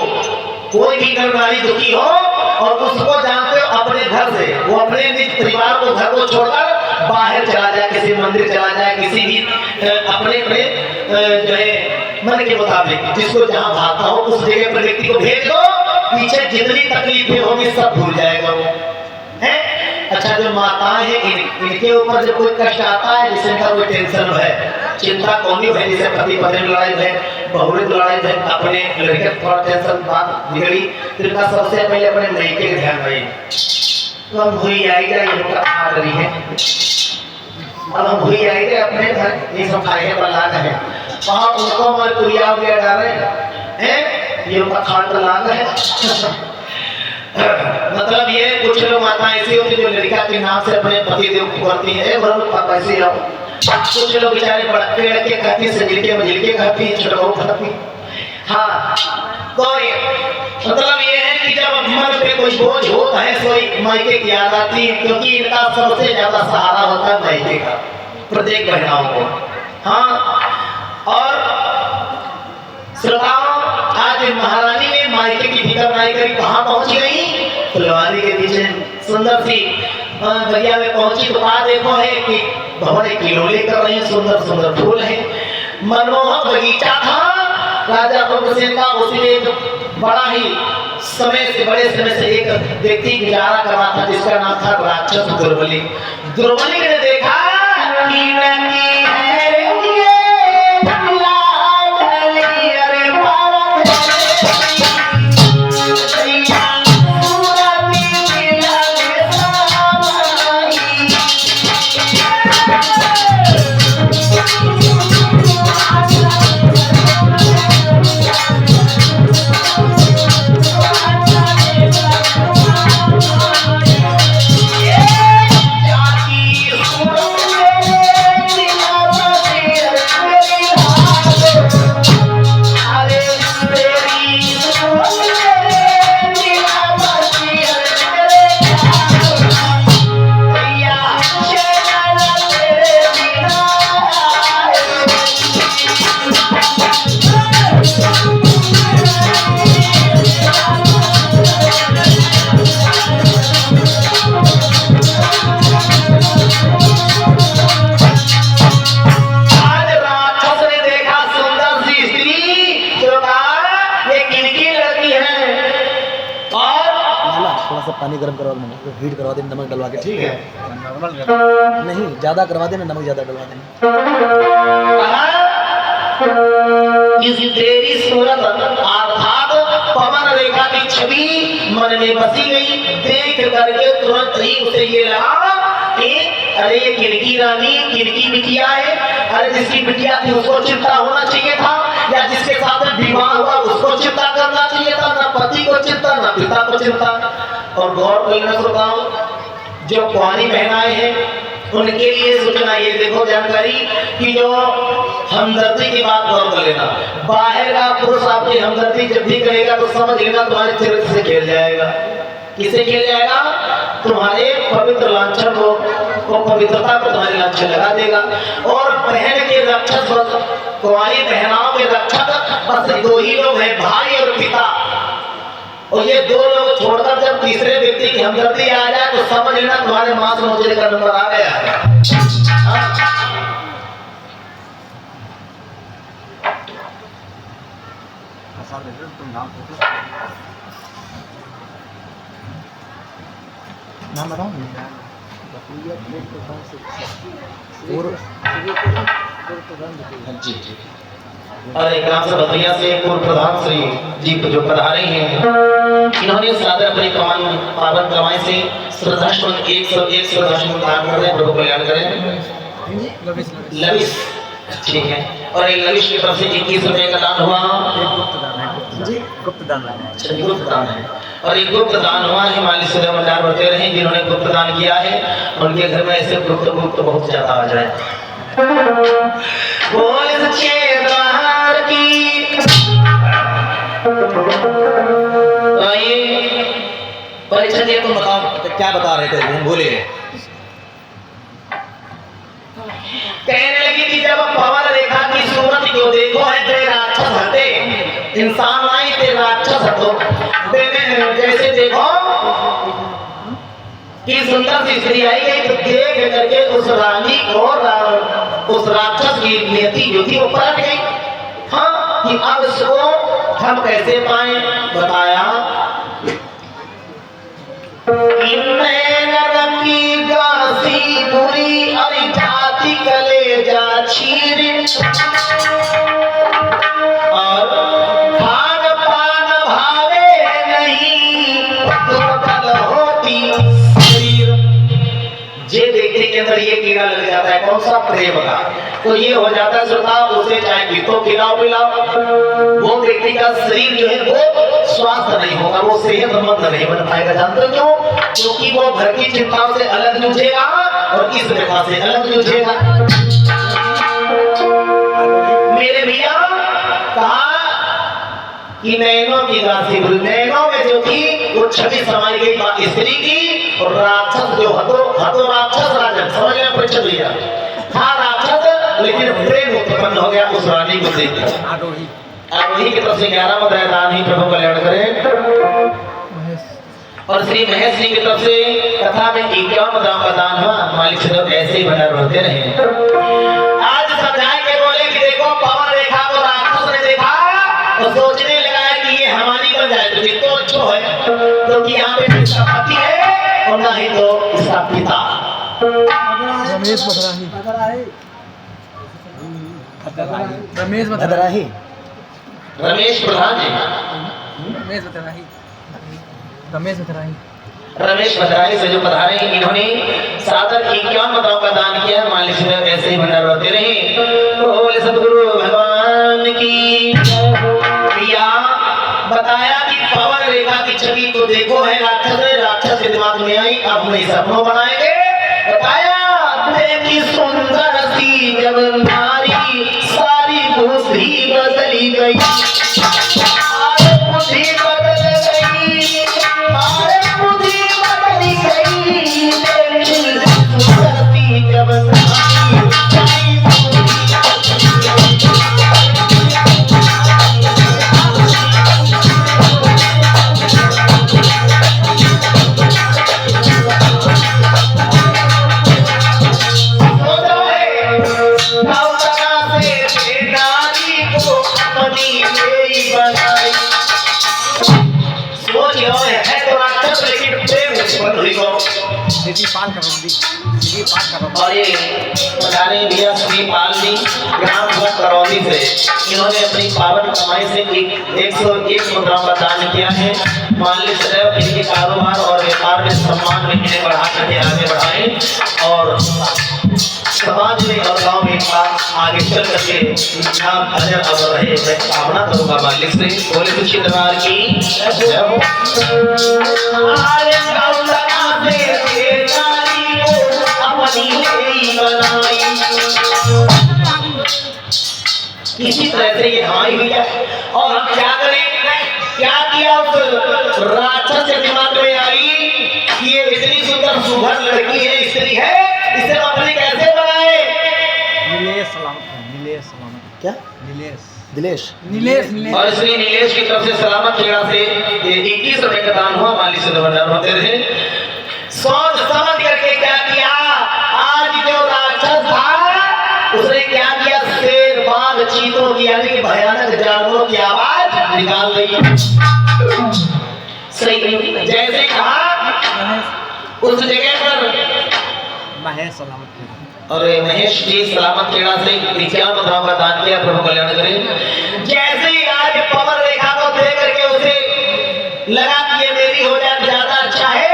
कोई भी नरनारी दुखी हो और उसको जानते हो अपने घर से, वो अपने निज परिवार को, घर को छोड़कर बाहर चला जाए, किसी मंदिर चला जाए, किसी भी अपने जो है मन के मुताबिक जिसको जहाँ भागता हो उस जगह पर व्यक्ति को भेज दो, पीछे जितनी तकलीफें होगी सब भूल जाएगा वो है। अच्छा, जो माताएं हैं इनके ऊपर जब कोई कष्ट आता है, जिससे इनका कोई टेंशन है, चिंता कौन है, जैसे पति पत्नी में लड़ाई है, बहू में लड़ाई है, अपने लड़के थोड़ा टेंशन बात बिगड़ी, तो इनका सबसे पहले अपने लड़के का ध्यान रहे। तो हम हुई आई जाए इनका खा रही है, अब हम हुई आई जाए अपने घर, ये सब खाए बना है, वहाँ उनको मैं पुरिया उरिया डाले हैं, ये उनका खान का लाग है। मतलब ये कुछ लोग माता ऐसी होती जो लड़का के नाम से अपने पति देव को करती है, ऐसे आओ। कुछ लोग बेचारे बड़के लड़के खाती, सजिल के मजिल के खाती, छोटा खाती। हाँ, तो मतलब ये है कि जब मन पे कोई बोझ होता है, कोई मायके की याद आती है, क्योंकि इनका सबसे ज्यादा सहारा होता है मायके का, प्रत्येक महिलाओं को। हाँ, और श्रोताओं, आज महारानी ने मायके की फिक्र नहीं करी, कहाँ पहुंच गई? फुलवारी के पीछे सुंदर सी दरिया में पहुंची तो कहा देखो है कि भवन किलोले कर रहे हैं, सुंदर सुंदर फूल है, मनमोहक बगीचा था राजा भगवत का। उसमें बड़ा ही बड़े समय से एक व्यक्ति गुजारा कर रहा था, जिसका नाम था राक्षस दुर्बली। दुर्बली ने देखा कि नदी है पानी गर्म करवा देना, हीट करवा देना, नमक डलवा के, ठीक है? नहीं, ज़्यादा करवा देना, नमक ज़्यादा डलवा देना। तेरी सूरत अर्थात पवन रेखा की छवि मन में बसी गई, देख करके तुरंत ही उसे ये लगा कि अरे ये किनकी रानी, किनकी बिटिया है। अरे जिसकी बिटिया थी उसको चिंता होना चाहिए था, या जिसके साथ विवाह हुआ उसको चिंता करना चाहिए था, ना पति को चिंता, ना पिता को चिंता। और गौर करना श्रोताओं, जो कुंवारी बहनाएं हैं उनके लिए सूचना ये देखो जानकारी कि जो हमदर्दी की बात गौर कर लेना, बाहर का पुरुष आपकी हमदर्दी जब भी करेगा तो समझ लेना तुम्हारे चरित्र से खेल जाएगा। किसे खेल जाएगा? तुम्हारे पवित्र लांछन को पवित्रता को तुम्हारे लांछन लगा देगा। और बहन के रक्षक, कुंवारी बहनाओं के रक्षक बस दो ही लोग हैं, भाई और पिता। और ये दो लोग छोड़कर जब तीसरे व्यक्ति की हमदर्दी आ जाए तो समझ लेना तुम्हारे मांस नोचने का नंबर आ गया है। नाम बताओ। जी जी। और एक नाम से बतैया से पूर्व प्रधान श्री जी जो पधारे हैं, इन्होंने सादर अपने पावन कमाई से श्रद्धाश्रम 101 श्रद्धाश्रम दान कर रहे हैं। प्रभु कल्याण करें। लविश, ठीक है। और एक लविश की तरफ से 21 रुपए का दान हुआ, गुप्त दान है। और एक गुप्त दान हुआ है। माली सुधा भंडार बढ़ते रहे जिन्होंने गुप्त दान किया है, उनके घर में ऐसे गुप्त बहुत ज्यादा आ जाए। बोल सच्चे दरबार की। आइए परीक्षा दिया तुम बताओ। तो क्या बता रहे थे तुम, बोले? कहने लगी कि जब पवन रेखा की सूरत को देखो है तेरे राक्षस हटे, इंसान आई तेरे राक्षस हटो। जैसे देखो कि सुंदर सी स्त्री आई गई तो देख करके उस रानी और उस राक्षस की नियति जो थी वो पलट गई। हाँ कि अब इसको हम कैसे पाए, बताया की गासी बुरी अरे जाति कलेजा छीर और खान पान भावे नहीं दुर्बल होती शरीर। जे देखने के अंदर ये कीड़ा लग जाता है, कौन सा प्रेम का, तो ये हो जाता है श्रोता उसे चाहे गीतों खिलाओ पिलाओ, वो व्यक्ति का शरीर जो है वो स्वास्थ्य नहीं होगा, वो सेहतमंद नहीं बन पाएगा। जानते हो क्यों? क्योंकि वो घर की चिंताओं से अलग जूझेगा और इस रेखा से अलग जूझेगा। मेरे भैया कहा कि नैनों की दासी, नैनों में जो थी वो छवि समाई गई स्त्री की, और राक्षस जो हतो राक्षस राजन, समझ गए परीक्षा भैया, था राक्षस लेकिन प्रेम उत्पन्न हो गया उस रानी को देख। आरोही की तरफ से 11 मत रानी प्रभु कल्याण करे, और श्री महेश जी की तरफ से कथा में 51 दाम का दान हुआ। मालिक से लोग ऐसे ही भंडार भरते रहे। आज समझाए के बोले कि देखो पवन रेखा को राक्षस ने देखा और सोचने लगा कि ये हमारी बन जाए तो ये तो अच्छा है, क्योंकि यहाँ पे इसका पति है और ना ही तो इसका पिता। रमेश भद्राही, रमेश भद्राही, रमेश प्रधान जी, रमेश भद्राही, रमेश भद्राही, रमेश भद्राही से जो पधारे इन्होंने सादर 51 बताओं का दान किया। मालिक से ऐसे ही भंडार होते रहे। बोले सतगुरु भगवान की प्रिया। बताया कि पवन रेखा की छवि को देखो है राक्षस के दिमाग में आई, अब हम सपनों बनाएंगे। बताया देखी सुंदर सी जब नारी सारी बुद्धि बदली गई, बुद्धि बदल गई, बुद्धि बदली गई, सुंदर सी जब नारी और ये पधारे भैया श्रीपाल जी ग्राम करौली से, इन्होंने अपनी पावन कमाई से 101 मुद्राओं का दान किया है। मालिक सदैव इनके कारोबार और व्यापार में सम्मान में इन्हें बढ़ा करके आगे बढ़ाएं और समाज में और गांव में आगे चल करके नाम अजर अमर रहे। मैं कामना करूंगा मालिक से। बोले तुझी दरबार की किसी तरह से ये हमारी हुई है, और हम क्या करें? क्या किया उस राक्षस के दिमाग में आई कि ये इतनी सुंदर सुघर लड़की है, स्त्री है, इसे अपने कैसे बनाए? नीलेश सलामत, नीलेश सलामत, क्या नीलेश, दिलेश, नीलेश। और श्री नीलेश की तरफ से सलामत खेड़ा से 21 रुपए का दान हुआ। मालिक से भंडार होते रहे। सोच समझ करके क्या किया? आज जो राक्षस था उसने क्या किया? शेर, बाघ, चीतों की यानी कि भयानक जानवरों की आवाज निकाल दी। सही जैसे कहा उस जगह पर महेश सलामत, और महेश जी सलामत खेड़ा से 51 मुद्राओं का दान किया। प्रभु कल्याण करें। जैसे ही आज पवन रेखा को देख करके उसे लगा कि ये मेरी हो जाए ज्यादा अच्छा है,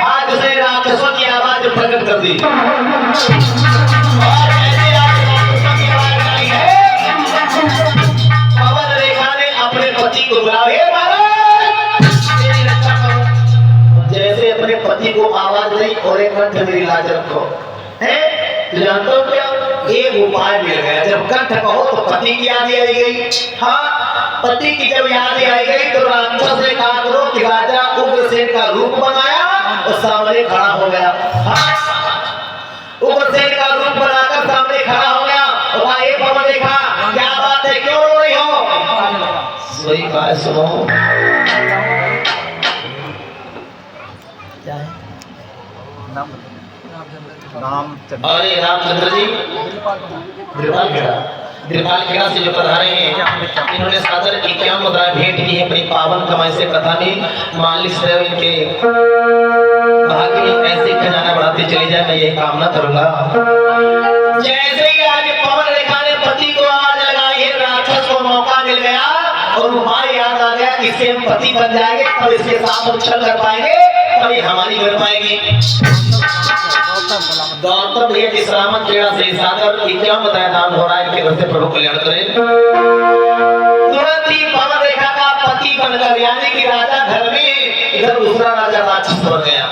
आज उसने राक्षसों की आवाज प्रकट कर दी। और जैसे आज राक्षसों की आवाज आई है, पवन रेखा ने अपने पति को बुलाया, हे महाराज मेरी रक्षा करो। जैसे अपने पति को आवाज दी और एक मिनट मेरी लाज रखो है, जानते हो क्या? एक उपाय मिल गया। जब कंठ कहो तो पति की याद आई गई। हाँ, पति की जब याद आई गई तो राक्षस ने कहा करो कि राजा उग्रसेन का रूप बनाया और सामने खड़ा हो गया। हाँ, उग्रसेन का रूप बनाकर सामने खड़ा हो गया और वहां एक पवन देखा, क्या बात है, क्यों रो रही हो? सही बात सुनो। क्या है अरे रामचंद्र जी द्रिपाल खेड़ा से जो पधारे हैं, इन्होंने सादर 51 मुद्राएं भेंट की है अपनी पावन कमाई से। कथा में मालिक से इनके भाग्य में ऐसे खजाना बढ़ाते चले जाए, मैं यही कामना करूंगा। जैसे ही आज पवन रेखा ने पति को आवाज लगाई है, राक्षस को मौका मिल गया और उपाय याद आ गया, इससे हम पति बन जाएंगे, तब इसके साथ हम छल कर पाएंगे, तभी हमारी कर पाएगी। गौतम भैया जिस रामन खेड़ा से सागर 51 बताया नाम हो रहा है, इनके घर से प्रभु कल्याण करें। तुरंत ही पवन रेखा का पति बनकर, यानी कि राजा घर में, इधर दूसरा राजा राक्षस बन गया।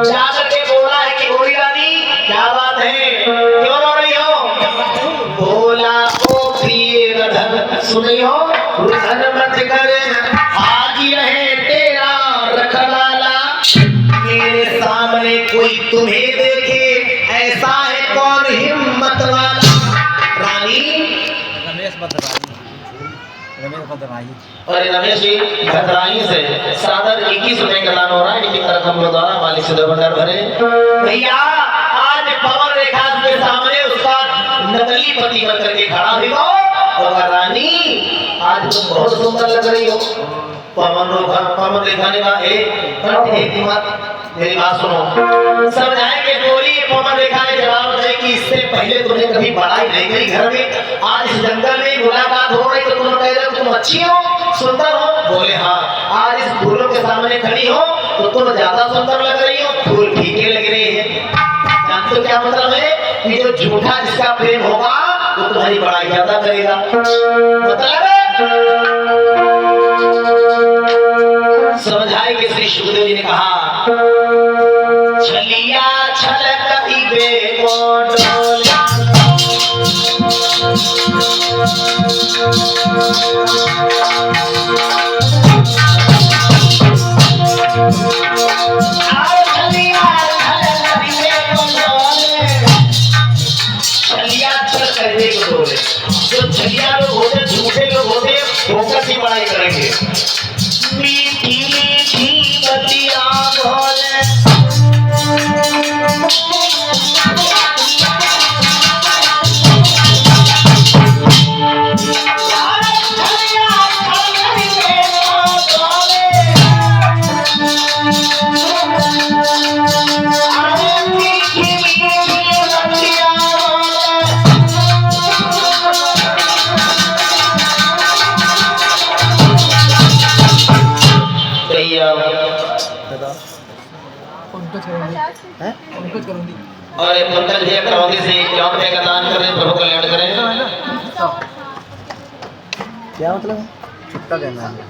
जाकर के बोला है कि गोरी रानी क्या बात है, क्यों रो रही हो? बोला ओ प्रिय रधन सुनियो, रुधन मत कर, आज रहे तेरा रखवाला, मेरे सामने कोई तुम्हें देखे, ऐसा है कौन हिम्मत वाला? रानी अरे रमेश जी भद्राई से सादर 21 रुपए का दान हो रहा है, इनकी तरफ हम लोग द्वारा मालिक से भंडार भरे। भैया आज पवन रेखा के सामने उसका नकली पति बनकर के खड़ा भी हो, और रानी आज तुम बहुत सुंदर लग रही हो। पवन रेखा ने कहा एक मत, मेरी बात सुनो। समझाए के बोली पवन रेखा ने जवाब दिया कि इससे पहले तुमने कभी बड़ाई नहीं करी घर में, आज इस जंगल में मुलाकात हो रही तो तुम कह रहे हो तुम अच्छी हो, सुंदर हो? बोले हाँ, आज इस फूलों के सामने खड़ी हो तो तुम ज्यादा सुंदर लग रही हो, फूल फीके लग रहे हैं। जानते हो क्या मतलब है? कि जो झूठा जिसका प्रेम होगा वो तुम्हारी बड़ाई ज्यादा करेगा। मतलब समझाए कि श्री सुखदेव जी ने कहा, छलिया छलकती बेमोडोला, छलिया छल करने को बोले। जो छलिया लोग होते, झूठे लोग होते, धोखा की बड़ाई करेंगे। मीठी मीठी बतिया बोले, और पंकज भैया करौंदी से 51 रुपए का दान करें, प्रभु कल्याण करें। क्या मतलब है? छुट्टा देना है।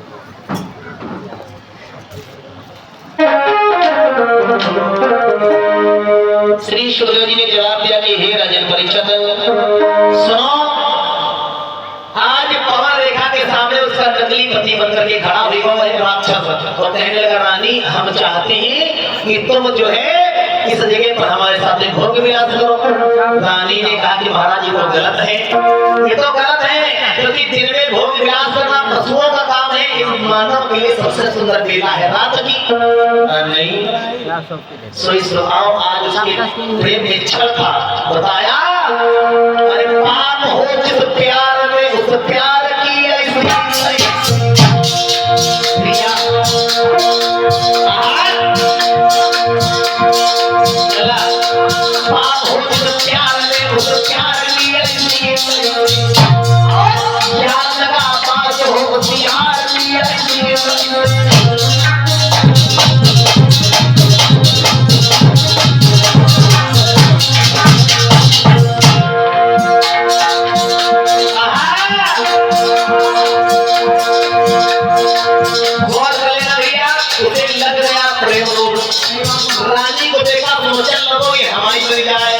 श्री सुखदेव जी ने जवाब दिया कि हे राजन परीक्षित, सुनो, आज पवन रेखा के सामने उसका नकली पति बनकर के खड़ा हुआ है राक्षस, और कहने लगा रानी हम चाहते हैं कि तुम जो है इस जगह पर हमारे साथ भोग विलास करो। रानी ने कहा कि महाराज ये तो गलत है, ये तो गलत है, क्योंकि दिन में भोग विलास करना पशुओं का काम है, इस मानव के लिए सबसे सुंदर बेला है रात की। नहीं सो आओ, आज उसके प्रेम में छल था, बताया अरे पाप हो जिस प्यार में, उस प्यार की ऐसी प्रिया पाप हो जिस प्यार में, उस प्यार की ऐसी प्यार लगा पास हो प्यार की ऐसी। रानी को देखा सोचने लगो ये हमारी बन जाए।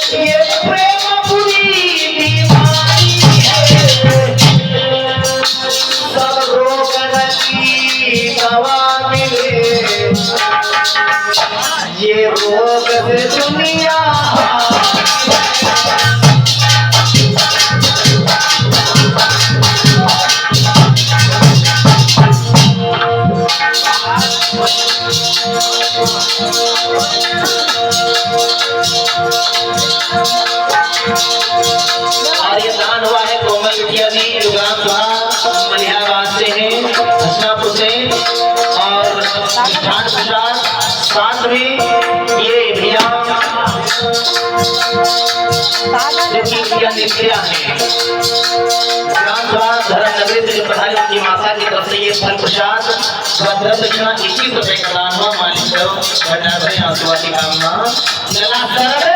ये प्रेम बुरी बीमारी है, सब रोगन की दवा मिले, ये रोग से दुनिया और ये दान हुआ है कोमल बिटिया जी युगराम सुहाग मलिहाबाद से हैं, हसनापुर से, और ध्यान प्रसाद साथ में ये भैया नित्या है युगराम सुहाग धर्म नगरी से पढ़ाई उनकी माता की तरफ से ये फल प्रसाद भद्र दक्षिणा 21 रुपए का दान हुआ। मालिक को घटना करें आंसुआ की कामना लला सर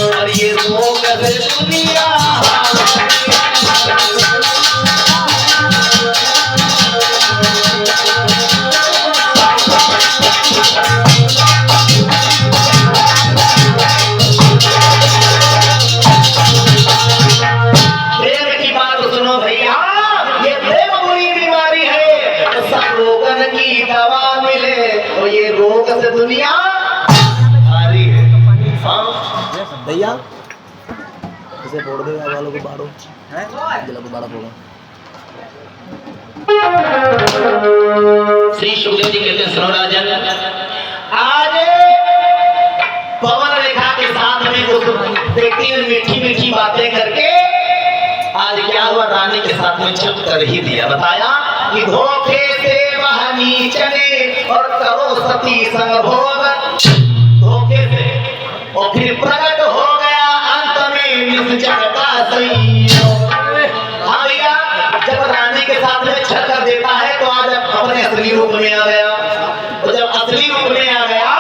और ये रोग दुनिया दुनिया भारी है। हाँ भैया इसे फोड़ दे वालों को बाड़ो दिला को बाड़ा फोड़ो। श्री सुखदेव जी कहते हैं सुनो राजन, आज पवन रेखा के साथ में उस व्यक्ति ने मीठी मीठी बातें करके आज क्या हुआ, रानी के साथ में चुप कर ही दिया। बताया कि धोखे से वह नीचने और करो सती संग भोग, धोखे से, और फिर प्रकट हो गया अंत में निश्चय का संयोग। हाँ भैया, जब रानी के साथ में छल कर देता है तो आज अपने असली रूप में आ गया, और जब असली रूप में आ गया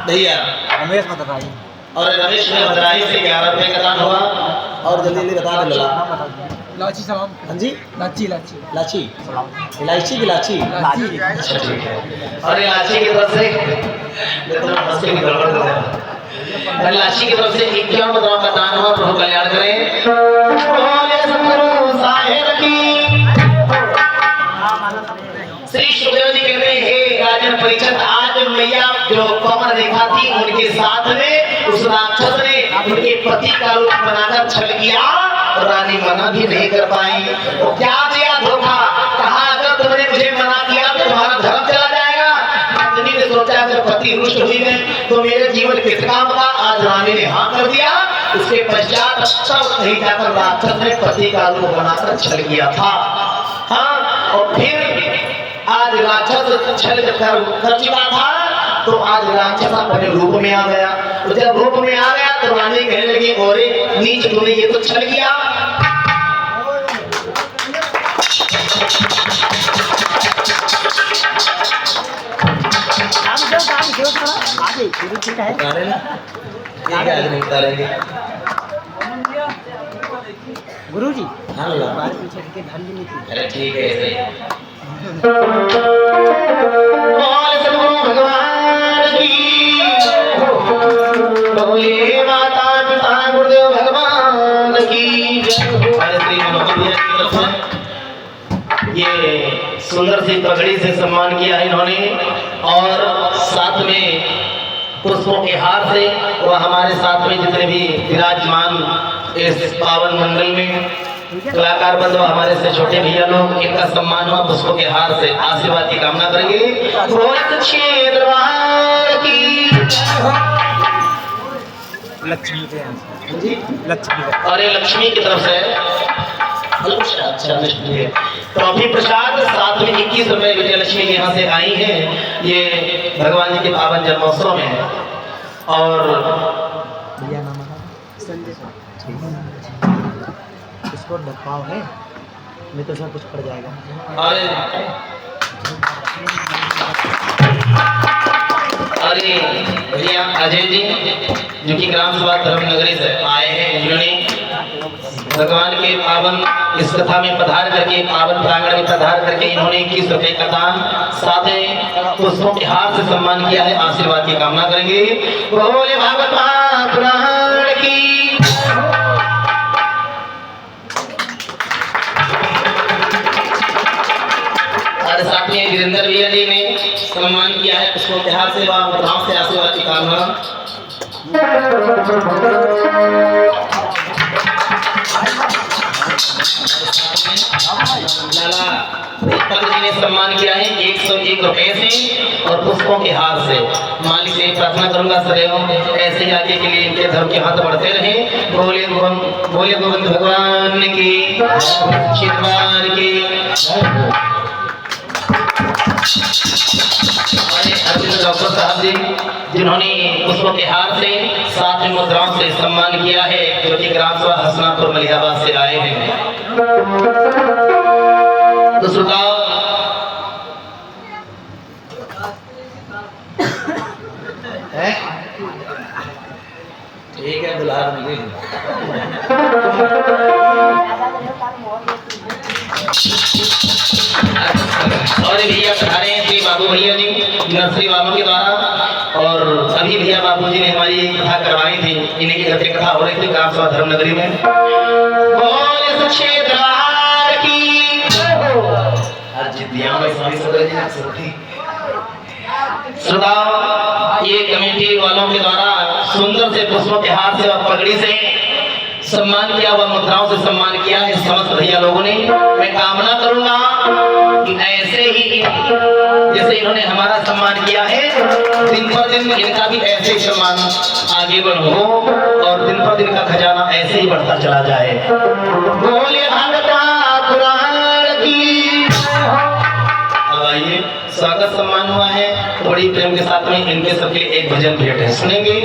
भैया रमेश मदराई और रमेश में मदराई से 11 रुपए का दान हुआ। और जल्दी जल्दी बता दे लला। लाची सलाम। हाँ जी लाची लाची लाची इलायची की लाची। अच्छा ठीक है। और इलायची की तरफ से हंसके की गड़बड़ कर रहा है। इलायची की तरफ से 51 रुपए का दान हुआ। प्रभु कल्याण करें। बोले सतगुरु साहेब की। श्री सुखदेव जी कहते हैं हे राजन परिचत, आज मैया जो पवन रेखा थी उनके साथ में उस राक्षस ने उनके पति का रूप बनाकर छल किया, रानी मना भी नहीं कर पाई। तो क्या दिया धोखा, कहा अगर तुमने मुझे मना किया तो तुम्हारा धर्म चला जाएगा। रानी ने सोचा अगर पति रुष्ट हुई है तो मेरे जीवन किस काम का। आज रानी ने हाँ कर दिया। उसके पश्चात सब कहीं जाकर राक्षस ने पति का रूप बनाकर छल किया था। हाँ, और फिर आज राक्षस छल कर चुका था तो आज राक्षस अपने रूप में आ गया। तो जब रूप में आ गया तो रानी कहने लगी, ओरे नीच तूने ये तो छल किया। गुरु जी हाँ अरे ठीक है भगवान की बोले माता पिता गुरुदेव भगवान की। ये सुंदर सी पगड़ी से सम्मान किया है इन्होंने, और साथ में पुष्पों के हार से। वह हमारे साथ में जितने भी विराजमान इस पावन मंडल में कलाकार बंधु, हमारे से छोटे भैया लोग, इनका सम्मान हुआ पुष्पों के हार से। आशीर्वाद की कामना करेंगे। लक्ष्मी के जी लक्ष्मी और ये लक्ष्मी की तरफ से अच्छा लक्ष्मी है। ट्रॉफी प्रसाद साथ में 21 रुपए विजय लक्ष्मी के यहाँ से आई है। ये भगवान जी के पावन जन्मोत्सव में है। और भैया नाम संजय इसको डपाव है, नहीं तो सब कुछ पड़ जाएगा। और अरे भैया अजय जी जो कि ग्राम सभा धर्मनगरी से आए हैं, जिन्होंने भगवान के पावन इस कथा में पधार करके, पावन प्रांगण में पधार करके इन्होंने 21 रुपए का दान साथ ही पुष्पों के हाथ से सम्मान किया है। आशीर्वाद की कामना करेंगे। बोले भागवत महापुराण की। और साथ में वीरेंद्र भैया जी ने सम्मान किया है पुष्पों के हाथ से, वह मुद्राओं से आशीर्वाद की कामना। लाला पत्र जी ने सम्मान किया है 101 रुपए से और पुष्पों के हार से। मालिक से प्रार्थना करूंगा सदैव ऐसे आगे के लिए इनके धर्म के हाथ बढ़ते रहे। बोले गोविंद भगवान की, शिववार की। हमारे डॉक्टर साहब जी जिन्होंने पुष्पों के हार से साथ में मुद्राओं से सम्मान किया है, जो कि ग्राम सभा हसनापुर मलिहाबाद से आए हैं। तो सुनाओ ठीक है, बुला रहे और भैया पधारे हैं श्री बाबू भैया जी नर्सरी वालों के द्वारा। और अभी भैया बाबू जी ने हमारी एक कथा करवाई थी, इन्हीं की घर पे कथा हो रही थी ग्राम सभा धर्मनगरी में। बोले सच्चे दरबार की। आज जिद्दियां में स्वामी सदर जी ने श्रोताओं, ये कमेटी वालों के द्वारा सुंदर से पुष्पों के हाथ से और पगड़ी से सम्मान किया हुआ, मुद्राओं से सम्मान किया है समस्त भैया लोगों ने। मैं कामना करूंगा कि ऐसे ही जैसे इन्होंने हमारा सम्मान किया है, दिन पर दिन इनका भी ऐसे ही सम्मान आगे बढ़ो और दिन पर दिन का खजाना ऐसे ही बढ़ता चला जाए। बोले भागवत पुराण की। अब आइए, स्वागत सम्मान हुआ है तो बड़ी प्रेम के साथ में इनके सबके लिए एक भजन भेंट है, सुनेंगे।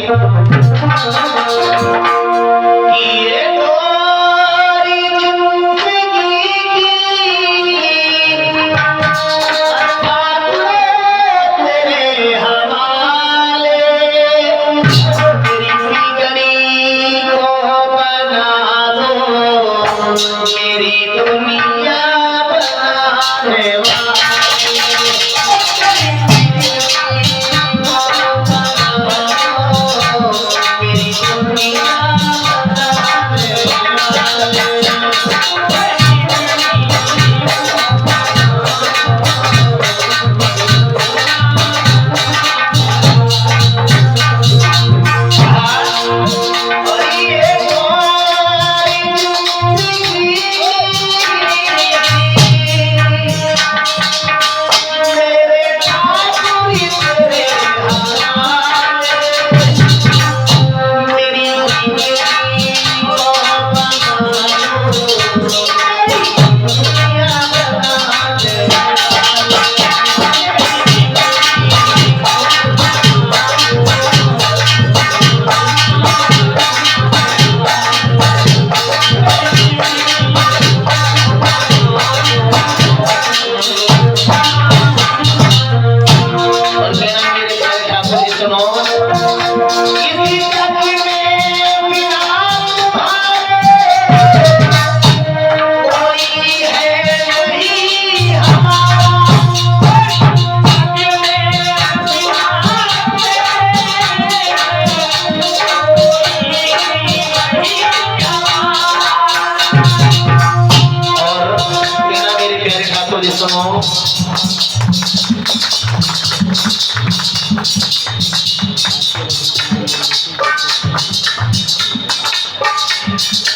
ये गोरी जिंदगी की अर्थात तेरे हवाले, तेरी गली को बना दो, मेरी दुनिया बनाने वाले।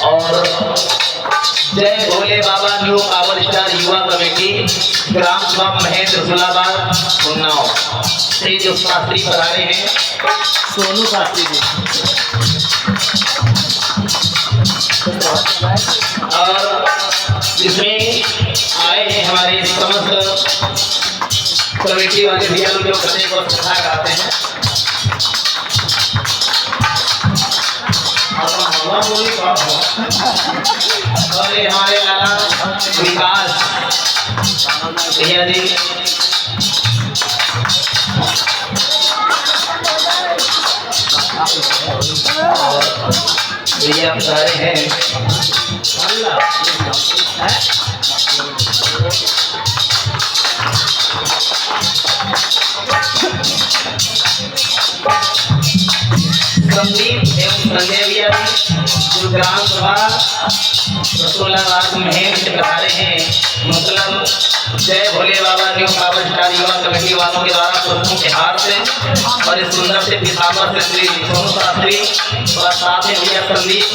और जय भोले बाबा न्यू पावर स्टार युवा कमेटी ग्राम सभा महेंद्र सुलाबाद उन्नाव से जो शास्त्री पधारे हैं, सोनू शास्त्री जी। और जिसमें आए हैं हमारे समस्त कमेटी वाले भैया लोग जो कथे को कथा गाते हैं। और ये हमारे लाला विकास भैया जी भैया सारे हैं अल्लाह है? संदीप एवं संजय भैया जो ग्राम सभा रसोलाबाद मुहिम से पधारे हैं, मतलब जय भोले बाबा न्यू पावर स्टार युवा कमेटी वालों के द्वारा पुष्पों के हार से और इस सुंदर से पिताम्बर से श्री सोनू शास्त्री और साथ में भैया संदीप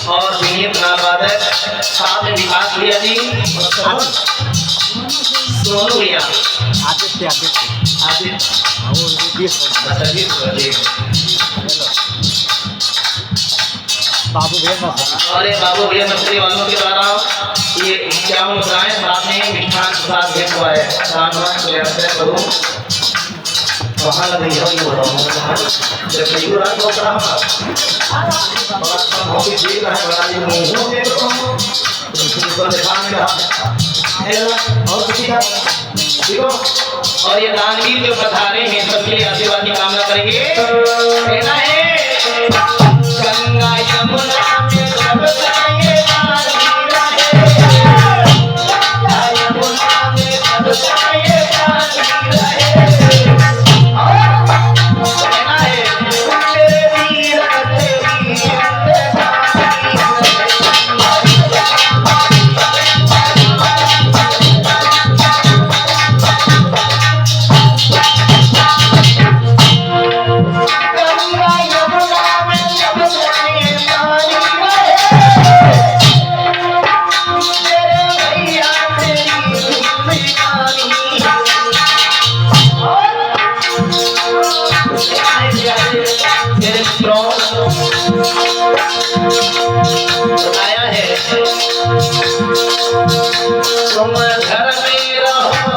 और विनीत नाल वादक, साथ में विकास भैया जी, सोनू भैया आदित्य बाबू भैया और ये बाबू भैया नर्सरी वालों के द्वारा ये क्या मुद्राएं साथ में मिष्ठान प्रसाद भेंट हुआ है। करूँ वहाँ लग रही है ये बोल रहा हूँ जब कई रात को करा और किसी का देखो और ये दानवीर जो पधारे हैं सबके लिए आशीर्वाद की कामना करेंगे। कहना है गंगा यमुना में सब जाए गंगा यमुना में सब जाए कहना है तेरे वीर आया है तुम घर में रहो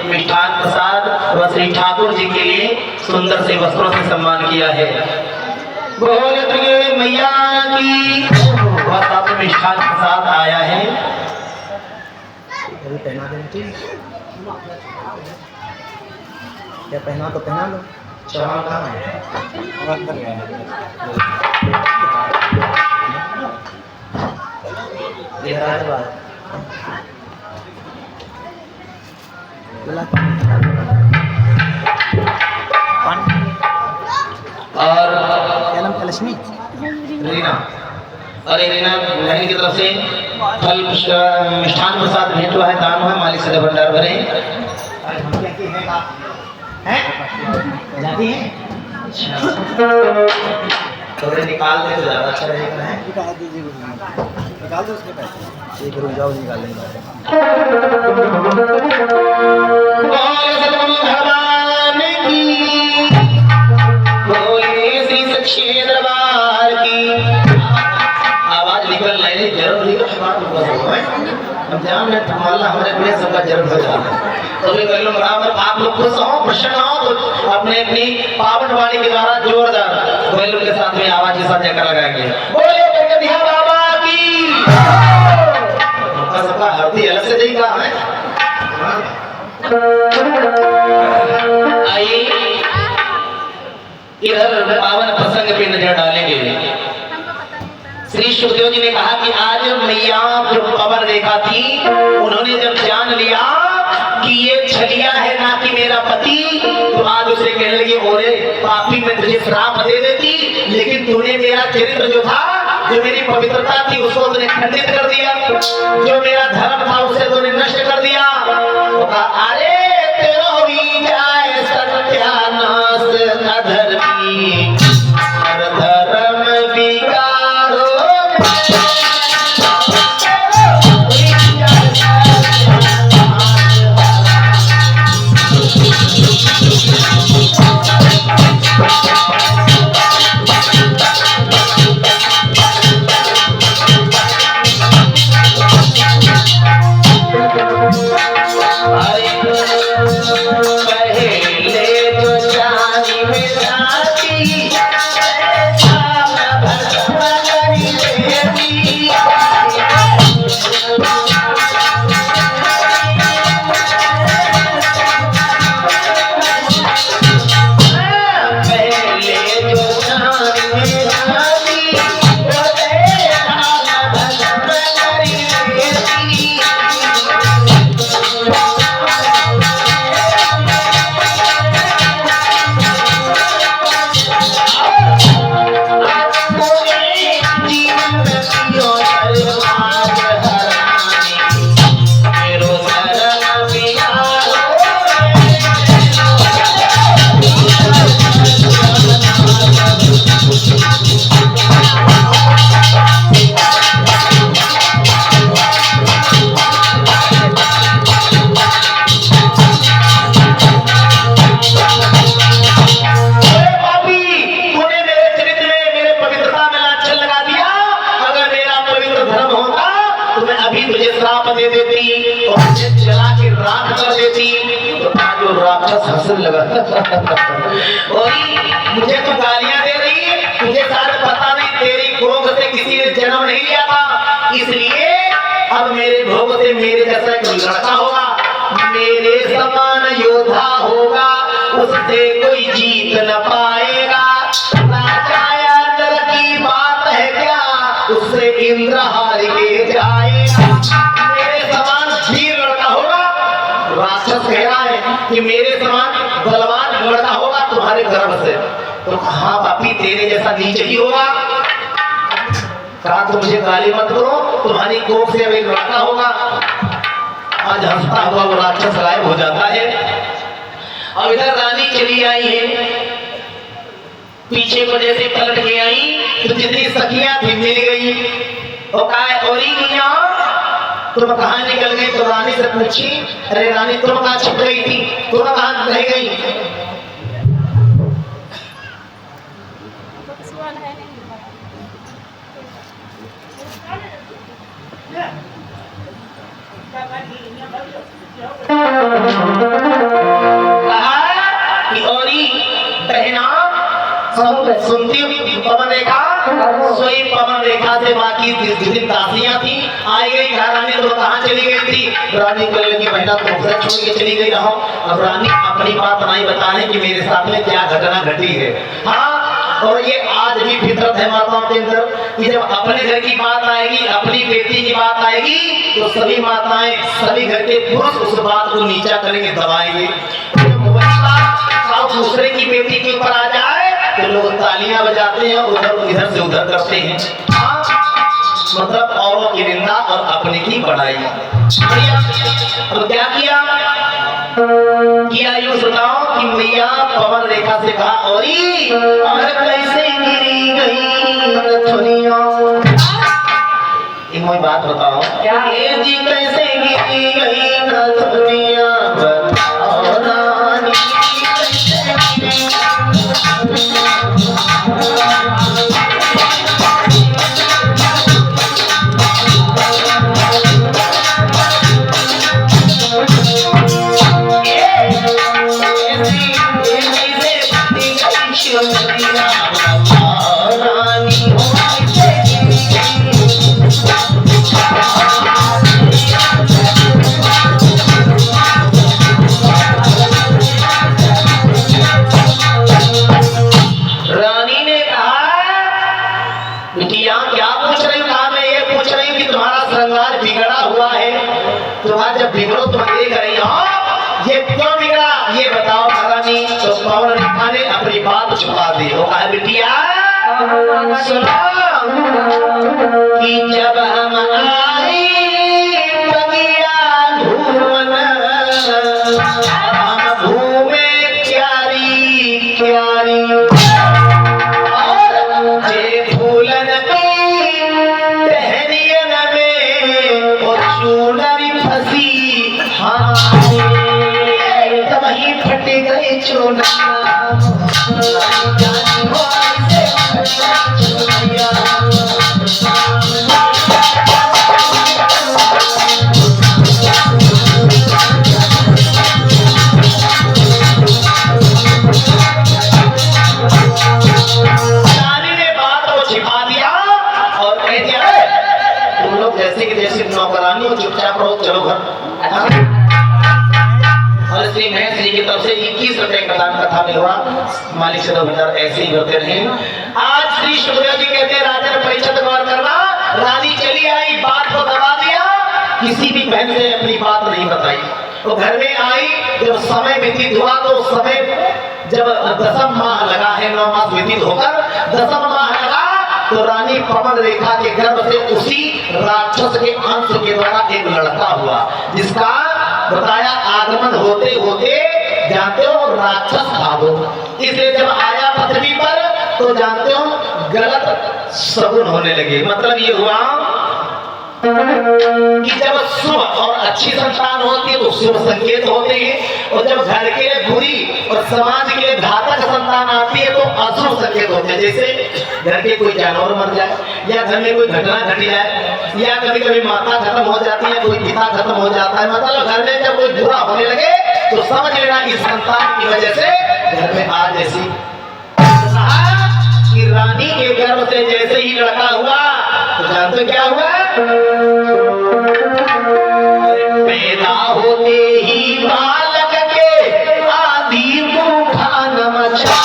मिष्ठान प्रसाद व श्री ठाकुर जी के लिए सुंदर से वस्त्रों से सम्मान किया है। बोल दुर्गे मैया की वह साथ में मिष्ठान प्रसाद आया है। पहना दें ठीक क्या पहना तो पहना लो चढ़ा कहाँ है? अंदर गया और लक्ष्मी रीना और रीना बहन की तरफ से फल मिष्ठान प्रसाद भेंट हुआ है, दान हुआ है, मालिक से भंडार भरे जाती है थोड़े निकाल दे तो ज़्यादा अच्छा रहेगा। है निकाल दीजिए निकाल दो उसके पैसे एक रुक जाओ निकाल लेंगे भगवान की बोले श्री सच्चे दरबार की आवाज निकल रही है जरूर हम जान रहे तुम्हारा हमारे पूरे सबका जन्म हो जाता है तो भी लोग बराबर आप लोग खुश हो प्रसन्न हो तो अपने अपनी पावन वाणी के द्वारा जोरदार बैलों के साथ में आवाज के साथ जयकार लगाएंगे। बोले गणपति बाबा की सबका हरदी अलग से देगा है। आइए इधर पावन प्रसंग पे नजर डालेंगे। श्री सुखदेव जी ने कहा कि आज मैया जो खबर देखा थी उन्होंने जब जान लिया कि ये छलिया है ना कि मेरा पति तो आज उसे कहने लगी ओरे पापी मैं तुझे श्राप दे देती लेकिन तूने मेरा चरित्र जो था जो मेरी पवित्रता थी उसको तूने खंडित कर दिया, जो मेरा धर्म था उसे तूने नष्ट कर दिया। तो कहा अरे तेरो भी जाए सत्यानाश अधर्मी धर्म बिगाड़ो वही मुझे तो गालियां दे रही है, तुझे शायद पता नहीं तेरी कोख से किसी ने जन्म नहीं लिया था, इसलिए अब मेरे भोग से मेरे जैसा एक लड़का होगा, मेरे समान योद्धा होगा, उससे कोई जीत न पाएगा। राजा नर की बात है क्या, उससे इंद्र हार के जाएगा। मेरे समान वीर लड़का होगा, राक्षस कह रहा है कि मेरे समान बलवान लड़का होगा तुम्हारे गर्भ से, तो हाँ पापी तेरे जैसा नीचे ही होगा। कहा तो मुझे गाली मत दो, तुम्हारी कोख से अब एक लड़का होगा। आज हंसता हुआ वो राक्षस गायब हो जाता है। और इधर रानी चली आई है, पीछे को जैसे पलट के आई तो जितनी सखियां थी मिल गई। और कहा और तुम कहाँ निकल गई? तो रानी से पूछी, अरे रानी तुम कहाँ छिप गई थी, तुम कहाँ रह गई? सुनती पवन रेखा, सोई पवन रेखा से बाकी जितनी दासियां थी आई गई। रानी तो कहाँ चली गई थी? रानी को लगी महिला तो छोड़ के चली गई रहो। अब रानी अपनी बात नहीं बताने कि मेरे साथ में क्या घटना घटी है। हाँ, और ये आज भी फितरत है माताओं के अंदर कि जब अपने घर की बात आएगी, अपनी बेटी की बात आएगी, तो सभी माताएं, सभी घर के पुरुष उस बात को नीचा करेंगे, दबाएंगे। वही बात दूसरे की बेटी के ऊपर आ जाए तो लोग तालियां बजाते हैं, उधर इधर से उधर करते हैं। मतलब औरों की निंदा और अपने की बढ़ाई। अब क्या किया यूं सुनाओ कि मैया पवन रेखा से कहा, और कैसे गिरी गई दुनिया। एक बात बताओ, क्या जी कैसे गिरी गई दुनिया, बताओ रानी बिगड़ो तो देख रही हो, ये क्यों बिगड़ा ये बताओ महारानी। तो पवन रेखा ने अपनी बात छुपा दी। वो कहा बिटिया सुनो कि जब हम आए बगिया घूमन, हम घूमे क्यारी क्यारी, और जे फूलन की टहनियन में और चूनरी फंसी, वही फट गई चूना। रानी ने बात को छिपा दिया और कह दिया तुम लोग जैसे कि जैसे नौकरानी हो, चुपचाप रहो, चलो घर। और श्री महेश जी की तरफ से 21 रुपए का दान कथा में हुआ। मालिक से 2000 ऐसे ही होते रहे। आज श्री सुखदेव जी कहते हैं राजा परीक्षा गौर करना, रानी चली आई, बात को दबा दिया, किसी भी बहन से अपनी बात नहीं बताई। तो घर में आई, जब समय व्यतीत हुआ तो उस समय जब 10 माह लगा है, 9 मास व्यतीत होकर 10 माह लगा, तो रानी पवन रेखा के गर्भ से उसी राक्षस के अंश के द्वारा एक लड़का हुआ, जिसका बताया आगमन होते होते जानते हो राक्षस था वो। इसलिए जब आया पृथ्वी पर तो जानते हो गलत शगुन होने लगे। मतलब ये हुआ कि जब शुभ और अच्छी संतान होती है तो शुभ संकेत होते हैं, और जब घर के लिए बुरी और समाज के लिए घातक संतान आती है तो अशुभ संकेत होते हैं। जैसे घर के कोई जानवर मर जाए, या घर में कोई घटना घट जाए, या कभी कभी माता खत्म हो जाती है, कोई पिता खत्म हो जाता है। मतलब घर में जब कोई बुरा होने लगे तो समझ लेना इस संतान की वजह से घर में आज ऐसी कि रानी के गर्भ से जैसे ही लड़का हुआ तो जानते क्या हुआ? पैदा होते ही बालक के आधी तूफान मचा।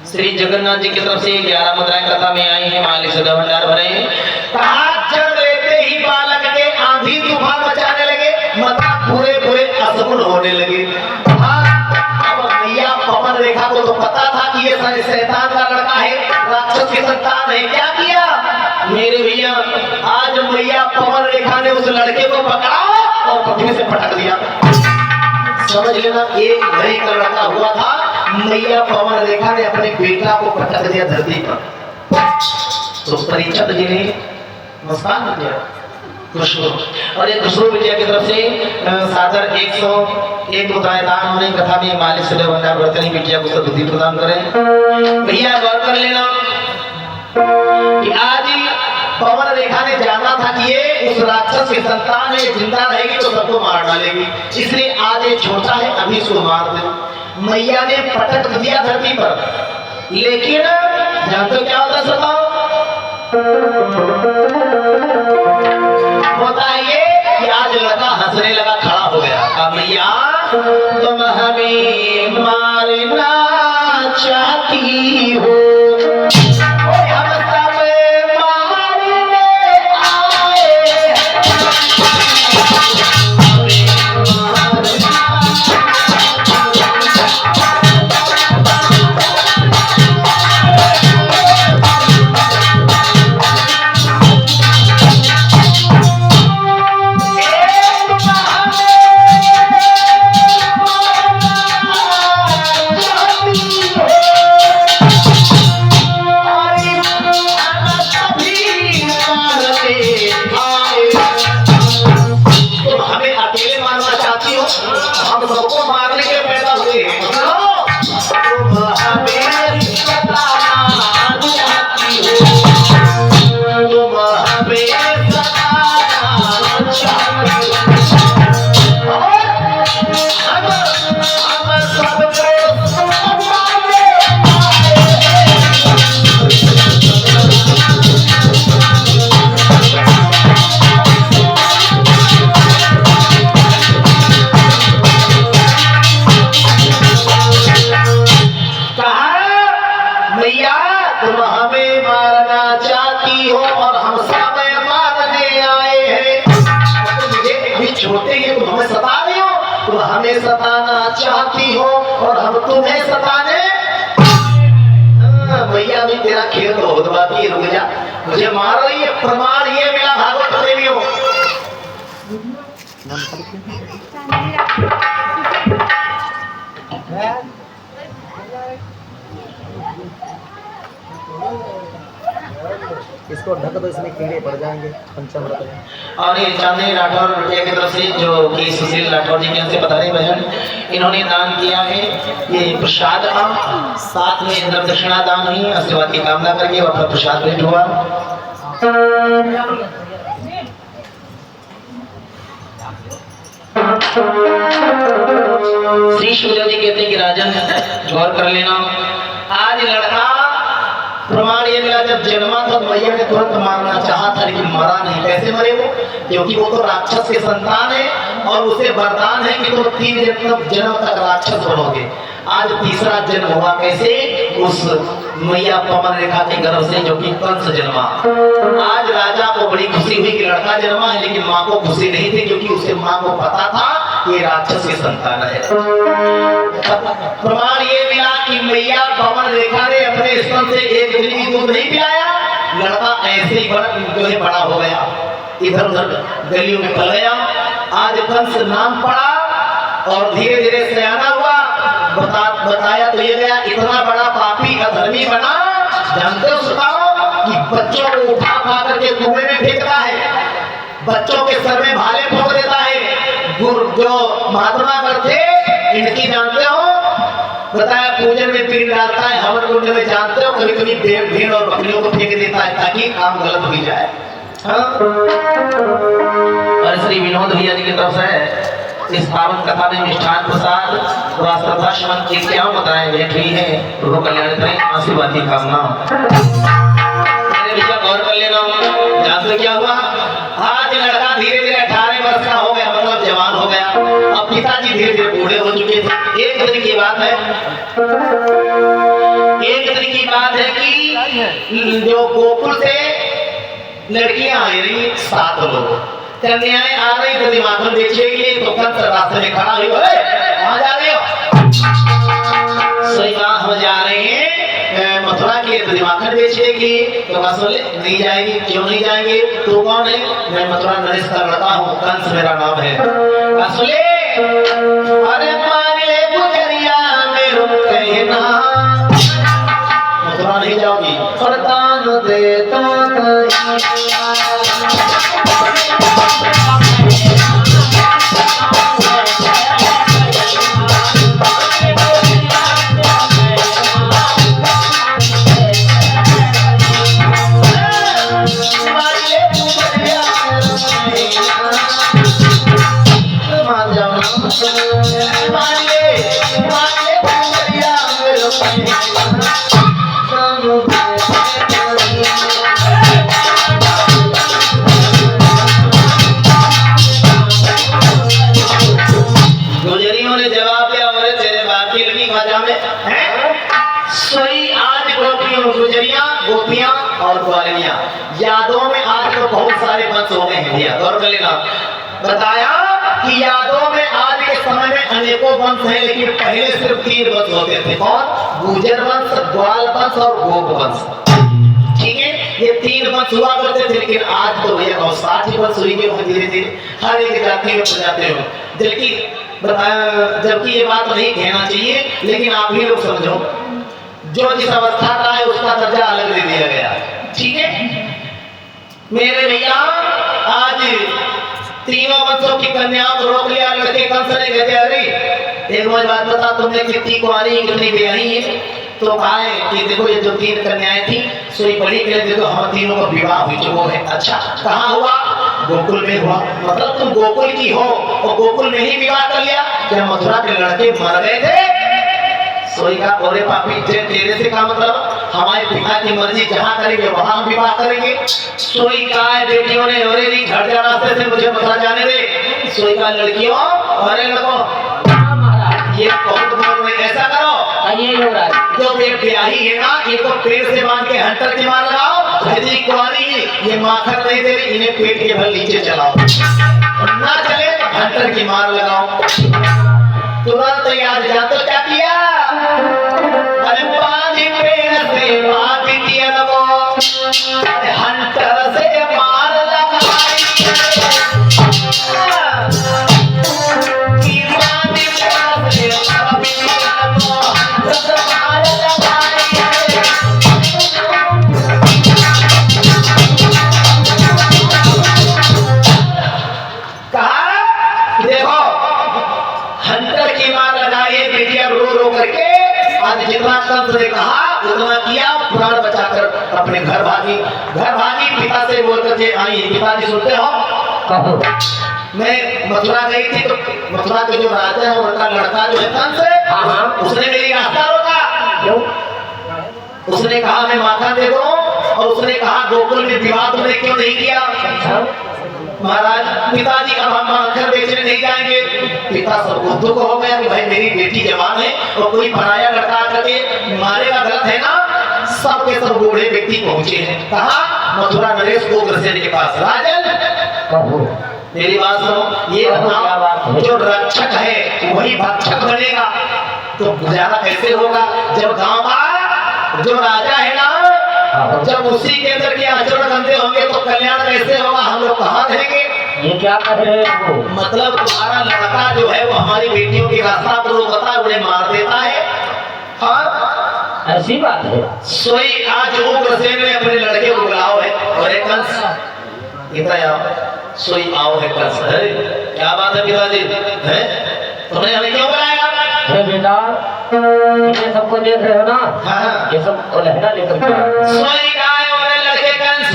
श्री जगन्नाथ जी की तरफ से 11 मुद्राएं कथा में आई हैं। मालिक सदा भंडार भरे कहा जब लेते ही बालक के आंधी तूफान मचाने लगे, मता पूरे पूरे असफल होने लगे। अब भैया पवन रेखा को तो पता था कि ये शैतान का लड़का है, राक्षस की संतान है। क्या किया मेरे भैया? आज भैया पवन रेखा ने उस लड़के को पकड़ा और पृथ्वी से पटक दिया। समझ लेना एक घड़ी का लड़का हुआ था, मैया पवन रेखा ने अपने बेटा को पटक दिया धरती पर। तो परीक्षित जी ने नमस्कार किया खुशबू और एक खुशबू विजय की तरफ से सादर 101 मुद्राएं दान होने कथा में मालिक से भंडार वर्तनी बिटिया को बुद्धि प्रदान करें। भैया गौर कर लेना कि आज पवन रेखा ने जाना था कि ये उस राक्षस की संतान है, जिंदा रहेगी तो सबको मार डालेगी, इसलिए आज ये छोटा है अभी इसको मार दे। मैया ने पटक दिया धरती पर, लेकिन जानते क्या होता सता? होता ये कि आज लड़का हंसने लगा, खड़ा हो गया। अब मैया तुम हमें मारना चाहती हो, हम सब मारने आए, हमें सताना चाहती हो और हम तुम्हें सताने। भैया भी तेरा खेल तो बहुत बाकी है, रुक जा, मुझे मार रही है। प्रमाण ये मिला भागवत प्रेमियों। इसको ढक दो, इसमें कीड़े पड़ जाएंगे पंचामृत में। और ये चांदनी राठौर बिटिया की तरफ से जो कि सुशील राठौर जी के यहाँ से पधारे बहन, इन्होंने दान किया है ये प्रसाद का, साथ में इंद्र दक्षिणा दान हुई, आशीर्वाद की कामना करके और अपना प्रसाद भेंट हुआ। श्री सूर्य जी कहते हैं कि राजन गौर कर लेना, आज लड़का प्रमाण ये मिला जब जन्मा था मैया ने तुरंत मारना चाहा था, लेकिन मरा नहीं। कैसे मरे वो? क्योंकि वो तो राक्षस के संतान है और उसे वरदान है कि तुम 3 जन्म तक राक्षस बनोगे। आज तीसरा जन्म हुआ कैसे? उस मैया पवन रेखा के गर्भ से, जो कि कंस जन्मा। आज राजा को बड़ी खुशी हुई कि लड़का जन्मा है, लेकिन माँ को खुशी नहीं थी, क्योंकि उसे माँ को पता था ये राक्षस की संतान है। प्रमाण ये मिला कि मैया पवन रेखा ने अपने स्तन से एक दिन भी दूध नहीं पिलाया, लड़का ऐसे ही जो है बड़ा हो गया, इधर उधर गलियों में फैल गया। आज कंस नाम पड़ा और धीरे धीरे सयाना हुआ। बताया तो ये गया, इतना बड़ा पापी अधर्मी बना। जानते हो सुनाओ कि बच्चों को उठा उठा करके कुएं में फेंकता है, बच्चों के सर में भाले फोड़ देता है। गुरु जो महात्मा करते इनकी जानते हो, बताया पूजन में पीर डालता है, हवन कुंड में जानते हो कभी कभी भेड़ और बकरियों को फेंक देता है ताकि काम गलत हो जाए। और श्री विनोद भैया जी की तरफ से इस पावन कथा में मिष्ठान प्रसाद श्रद्धाश्रम की क्या बताएंगे, ठीक है प्रभु कल्याण करें, आशीर्वाद की कामना। मेरे भैया गौर कर लेना, जानते क्या हुआ, आज लड़का धीरे धीरे 18 वर्ष का हो गया, मतलब जवान हो गया। अब पिताजी धीरे धीरे बूढ़े हो चुके थे। एक दिन की बात है, एक दिन की बात है कि जो गोकुल से लड़कियां आई रही 7 लोग, कन्याएं आ रही तो दिमाग बेचने के लिए, तो कंस रास्ते में खड़ा हुई, कहाँ जा रहे हो? सही बात, हम जा रहे हैं मथुरा के लिए दिमाग बेचने के लिए। तो कंस बोले नहीं जाएगी। क्यों नहीं जाएंगे? तो कौन है? मैं मथुरा नरेश का लड़का हूँ, कंस मेरा नाम है। कंस बोले अरे मान ले गुजरिया में रुक गए ना, मथुरा नहीं जाओगी। वरदान देता गोपियां और ग्वालिनियां, यादों में आज तो बहुत सारे वंश हो गए हैं भैया, गौर कर लेना। बताया कि यादों में आज के समय में अनेकों वंश हैं, लेकिन पहले सिर्फ 3 वंश होते थे। कौन? गुर्जर वंश, ग्वाल वंश और गोप वंश। ठीक है, ये 3 वंश हुआ करते थे, लेकिन आज तो भैया बहुत 60 वंश हुई गए धीरे धीरे, हर एक जाति में प्रजाति हो। जबकि ये बात नहीं कहना चाहिए, लेकिन आप भी लोग समझो, जो जिस अवस्था का है उसका दर्जा अलग दे दिया गया। ठीक है मेरे भैया, आज तीनों वंशों की कन्याओं को रोक लिया लड़के। कंस ने कहते अरे एक बात बता, तुमने कितनी कुंवारी कितनी ब्याही है? तो कहा है कि देखो ये जो 3 कन्याएं थी, सोई बड़ी के लिए देखो हम तीनों का विवाह हुई जो है। अच्छा कहाँ हुआ? गोकुल में हुआ। मतलब तुम गोकुल की हो और गोकुल में ही विवाह कर लिया? क्या मथुरा के लड़के मर गए थे? सोई का बोले पापी तेरे से का मतलब, हमारे पिता की मर्जी जहाँ करेंगे वहाँ विवाह करेंगे। सोई का बेटियों ने अरे घर जा रास्ते से मुझे मथुरा जाने दे। सोई का लड़कियों अरे लगो ये कौन बोल रहे, ऐसा करो जो ब्याही है ना, इनको पेड़ से बांध के हंटर की मार लगाओ। यदि कुंवारी ये माखन नहीं दे रही, इन्हें पेट के बल नीचे चलाओ, ना चले तो हंटर की मार लगाओ। तुरंत याद जा तो क्या किया? अरे पानी पेड़ से बांध दिया लगो, हंटर से मार लगाई। जितना कंस ने कहा उतना किया, प्राण बचाकर अपने घर भागी। पिता से बोलकर के आई, पिताजी सुनते हो? कहो। मैं मथुरा गई थी तो मथुरा के जो राजा है उनका लड़का जो है कंस, उसने मेरी रास्ता रोका। क्यों? उसने कहा मैं माखन दे दूं, और उसने कहा गोकुल में विवाह तुमने क्यों नहीं किया? महाराज पिताजी अब हम माखन बेचने नहीं जाएंगे। पिता सबको दुख हो गया कि भाई मेरी बेटी जवान है और कोई पराया लड़का करके मारेगा, गलत है ना। सब के सब बूढ़े व्यक्ति पहुंचे हैं। कहा? मथुरा नरेश गोग्रसेन के पास। राजन कहो मेरी बात सुनो, ये बताओ जो रक्षक है वही भक्षक बनेगा तो गुजारा कैसे होगा? जब गांव का जो राजा है ना, जब उसी के अंदर के आचरण गंदे होंगे तो कल्याण कैसे होगा? हम लोग कहाँ रहेंगे? ये क्या कह रहे हो? मतलब तुम्हारा लड़का जो है वो हमारी बेटियों की रास्ता पर रोकता है, उन्हें मार देता है। हाँ, ऐसी बात है। सोई आज उग्रसेन ने अपने लड़के को बुलाओ है और एक कंस इधर आओ, सोई आओ है कंस। क्या बात है पिताजी? है तुमने हमें क्यों बुलाया? अरे बेटा, ये सबको देख रहे हो ना? हाँ। ये सब लहरा लेकर के आए। सोई कहा है उन्हें लड़के कंस।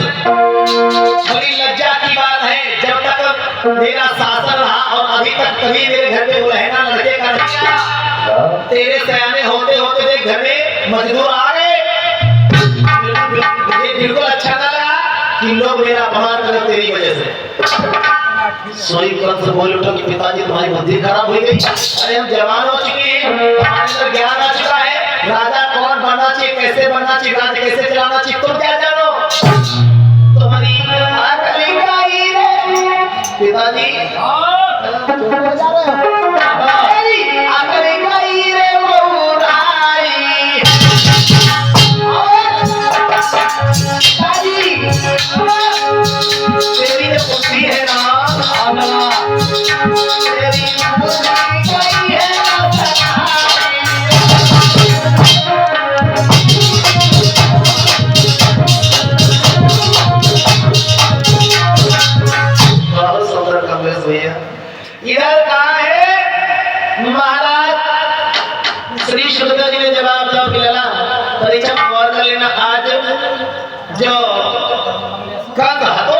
बड़ी लज्जा की बात है, जब तक मेरा शासन रहा और अभी तक कभी मेरे घर में लहना लड़के का नहीं आया। तेरे सयाने होते होते देख घर में मजदूर आ गए। मुझे बिल्कुल अच्छा ना लगा कि लोग मेरा अपमान करें तेरी वजह से। सोई कंस बोल उठा कि पिताजी तुम्हारी बुद्धि खराब हो गई। अरे हम जवान हो चुके हैं, हमारे अंदर ज्ञान आ चुका है, राजा कौन बनना चाहिए, कैसे बनना चाहिए, राज्य कैसे चलाना चाहिए, तुम क्या जानो? तुम्हारी अकल गई रे पिताजी। अकल गई रे बहुराई। तेरी जो बुद्धि है ना, तेरी बुद्धि गई है बहुत सुंदर कमलेश भैया। इधर कहाँ है महाराज? श्री शुक्र जी ने जवाब दिया कि लला परीक्षा में गौर कर लेना। आज जो कंस हतो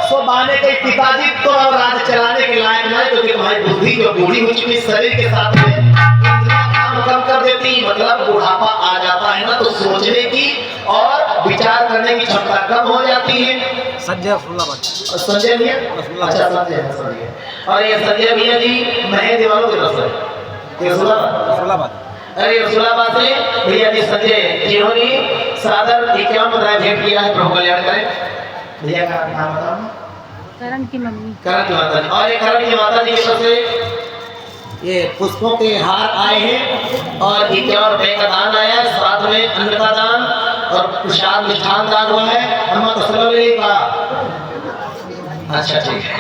सो माने के पिताजी तो और राज चलाने के लायक नहीं, क्योंकि तुम्हारी बुद्धि जो बूढ़ी हो चुकी शरीर के साथ में इंद्रियां काम कम कर देती, मतलब बुढ़ापा आ जाता है ना, तो सोचने की और विचार करने की क्षमता कम हो जाती है। संजय रसूलाबाद। संजय भैया, अच्छा संजय। और ये संजय भैया जी महे दीवानों के तरफ से रसूलाबाद। अरे रसूलाबाद से भैया जी संजय जिन्होंने सादर 51 बताया भेंट किया है। प्रभु कल्याण करें। भैया का नाम बताओ। करण की मम्मी। करण की माता जी। और ये करण की माता जी की तरफ से ये पुष्पों के हार आए हैं और 51 रुपए का दान आया है, साथ में अन्न का दान और प्रसाद मिष्ठान दान हुआ है। हम तस्वीर ले का। अच्छा ठीक है।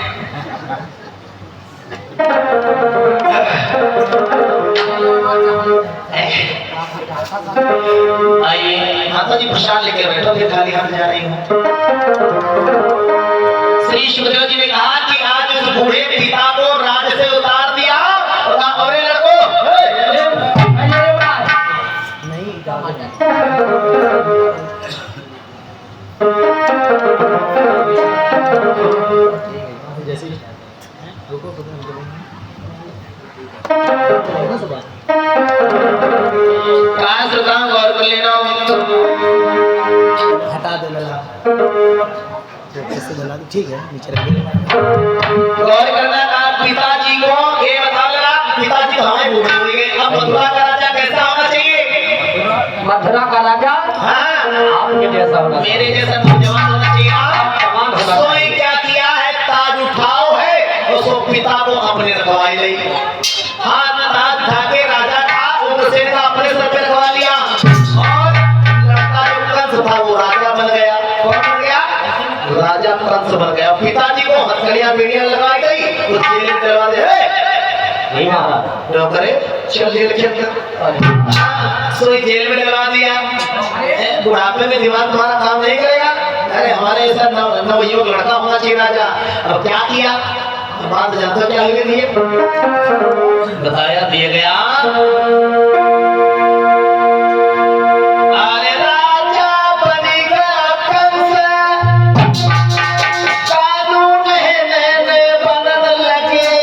आइए माता जी प्रसाद लेके बैठो, फिर खाली हाथ जा रही हूँ। श्री सुखदेव जी ने कहा कि आज उस बूढ़े पिता को राज से उतार दिया और लड़को जैसे रुको कहाँ से कहाँ गौर कर लेना हटा दे लला। ऐसे लला ठीक है, नीचे रख दे। गौर करना का पिताजी को ये बता लगा, पिताजी तो हमें बूढ़े हो गए, अब मथुरा का राजा कैसा होना चाहिए? मथुरा का राजा हाँ आपके जैसा होना। मेरे जैसा नौजवान होना चाहिए। सोई क्या किया है? ताज उठाओ है और सो पिता को अपने रखवाई नहीं। हाँ ताज उठा के राजा का उग्रसेन का अपने सर पे रखवा लिया और लड़का जो कंस था वो राजा बन गया। कौन बन गया? राजा कंस बन गया। पिताजी को हथकड़ियां बेड़ियां लगाई गई, तो जेल में डलवा दे। नहीं महाराज, जो करे चल जेल के अंदर। सोई जेल में डलवा दिया। बुढ़ापे में दिमाग तुम्हारा काम नहीं करेगा। अरे हमारे ऐसा नवयुवक लड़का होना चाहिए राजा। अब क्या किया? बात जानते हो क्या हुए दिए? बताया दिया गया। अरे राजा बनेगा कंस, कानून है बनन लगे,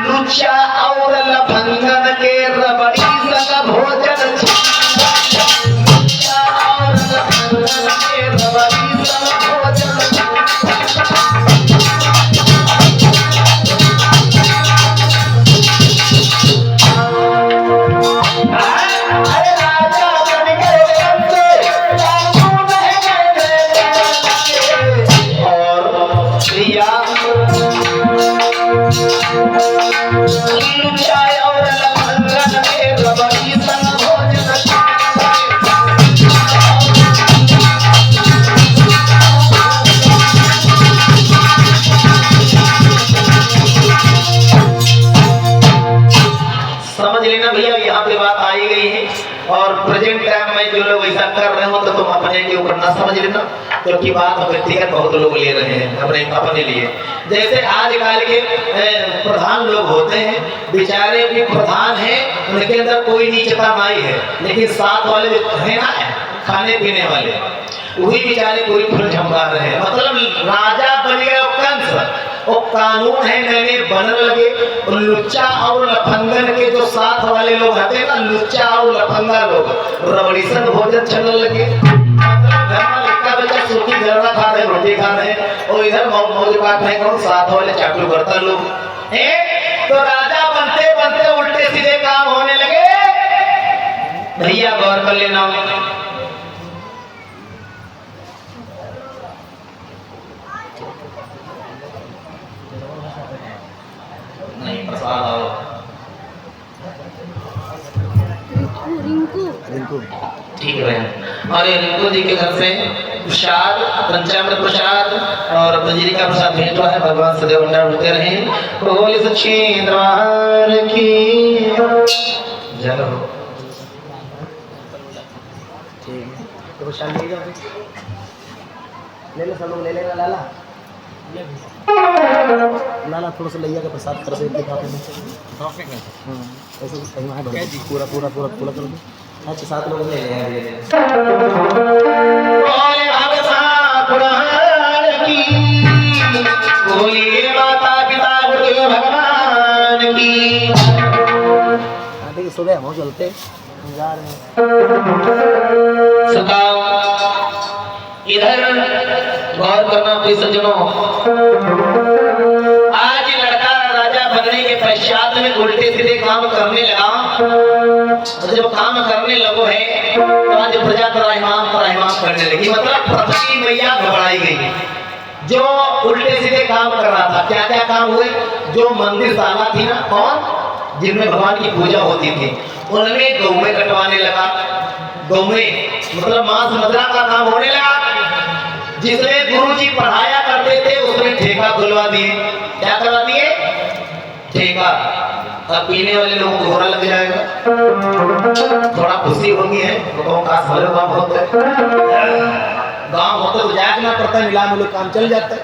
लुच्चा और लफंगन के रबड़ी संग भोजन। लुच्चा और लफंगन के रबड़ी संग भोजन। प्रेजेंट टाइम में जो लोग ऐसा कर रहे हो तो तुम अपने के ऊपर ना समझ लेना, क्योंकि बात व्यक्तिगत बहुत लोग ले रहे हैं अपने लिए। जैसे आजकल के प्रधान लोग होते हैं, बेचारे भी प्रधान हैं, उनके अंदर कोई नीचता नहीं है, लेकिन साथ वाले जो है ना खाने पीने वाले, वही बेचारे कोई फूल झमका रहे हैं। मतलब राजा बन गया कंस, वो कानून है नए बनने लगे। और लुच्चा और लफंगन के जो साथ वाले लोग आते हैं ना, लुच्चा और लफंगा लोग रबड़ीसन भोजन चलने लगे। मतलब घर में लड़का बच्चा सूखी गरना खा रहे, रोटी खा रहे, और इधर मौज काट रहे कौन साथ वाले चाटू बर्तन लोग। तो राजा बनते बनते उल्टे सीधे काम होने लगे। भैया गौर कर लेना, नहीं प्रसाद आओ। रिंकू रिंकू ठीक है। और ये रिंकू जी के घर से प्रसाद, पंचामृत प्रसाद और पंजीरी का प्रसाद भेंट हुआ है। भगवान सदैव भंडार होते रहे। बोले सच्चे दरबार की जय हो। ठीक है, तो प्रसाद ले जाओ, ले लो सब लोग, ले लेना लाला। लाला थोड़ा सा लैया का प्रसाद कर दे काफी में। हाँ ऐसे कहीं वहाँ पूरा पूरा पूरा पूरा कर दो। अच्छा 7 लोग ले लेंगे। बोले भगवान पुराण की, बोले माता पिता गुरु भगवान की। देखिए सुबह हम चलते जा रहे हैं। सताओ इधर गौर करना प्रिय सज्जनों, आज लड़का राजा बनने के पश्चात में उल्टे सीधे काम करने लगा। जब काम करने लगो है तो आज प्रजा त्राहिमाम करने लगी। मतलब पृथ्वी मैया घबराई गई। जो उल्टे सीधे काम कर रहा था, क्या क्या काम हुए? जो मंदिर साला थी ना, कौन जिनमें भगवान की पूजा होती थी, उनमें गौमें कटवाने लगा। गौमें मतलब मांस मदरा का काम होने लगा। जिसमें गुरुजी पढ़ाया करते थे उसमें ठेका खुलवा दिए। क्या करवा दिए? ठेका। अब पीने वाले लोगों को घोड़ा लग जाएगा, थोड़ा खुशी होगी है तो काश भले गाँव होता है, गाँव होता तो जागना पड़ता है, मिला मिलो काम चल जाता है।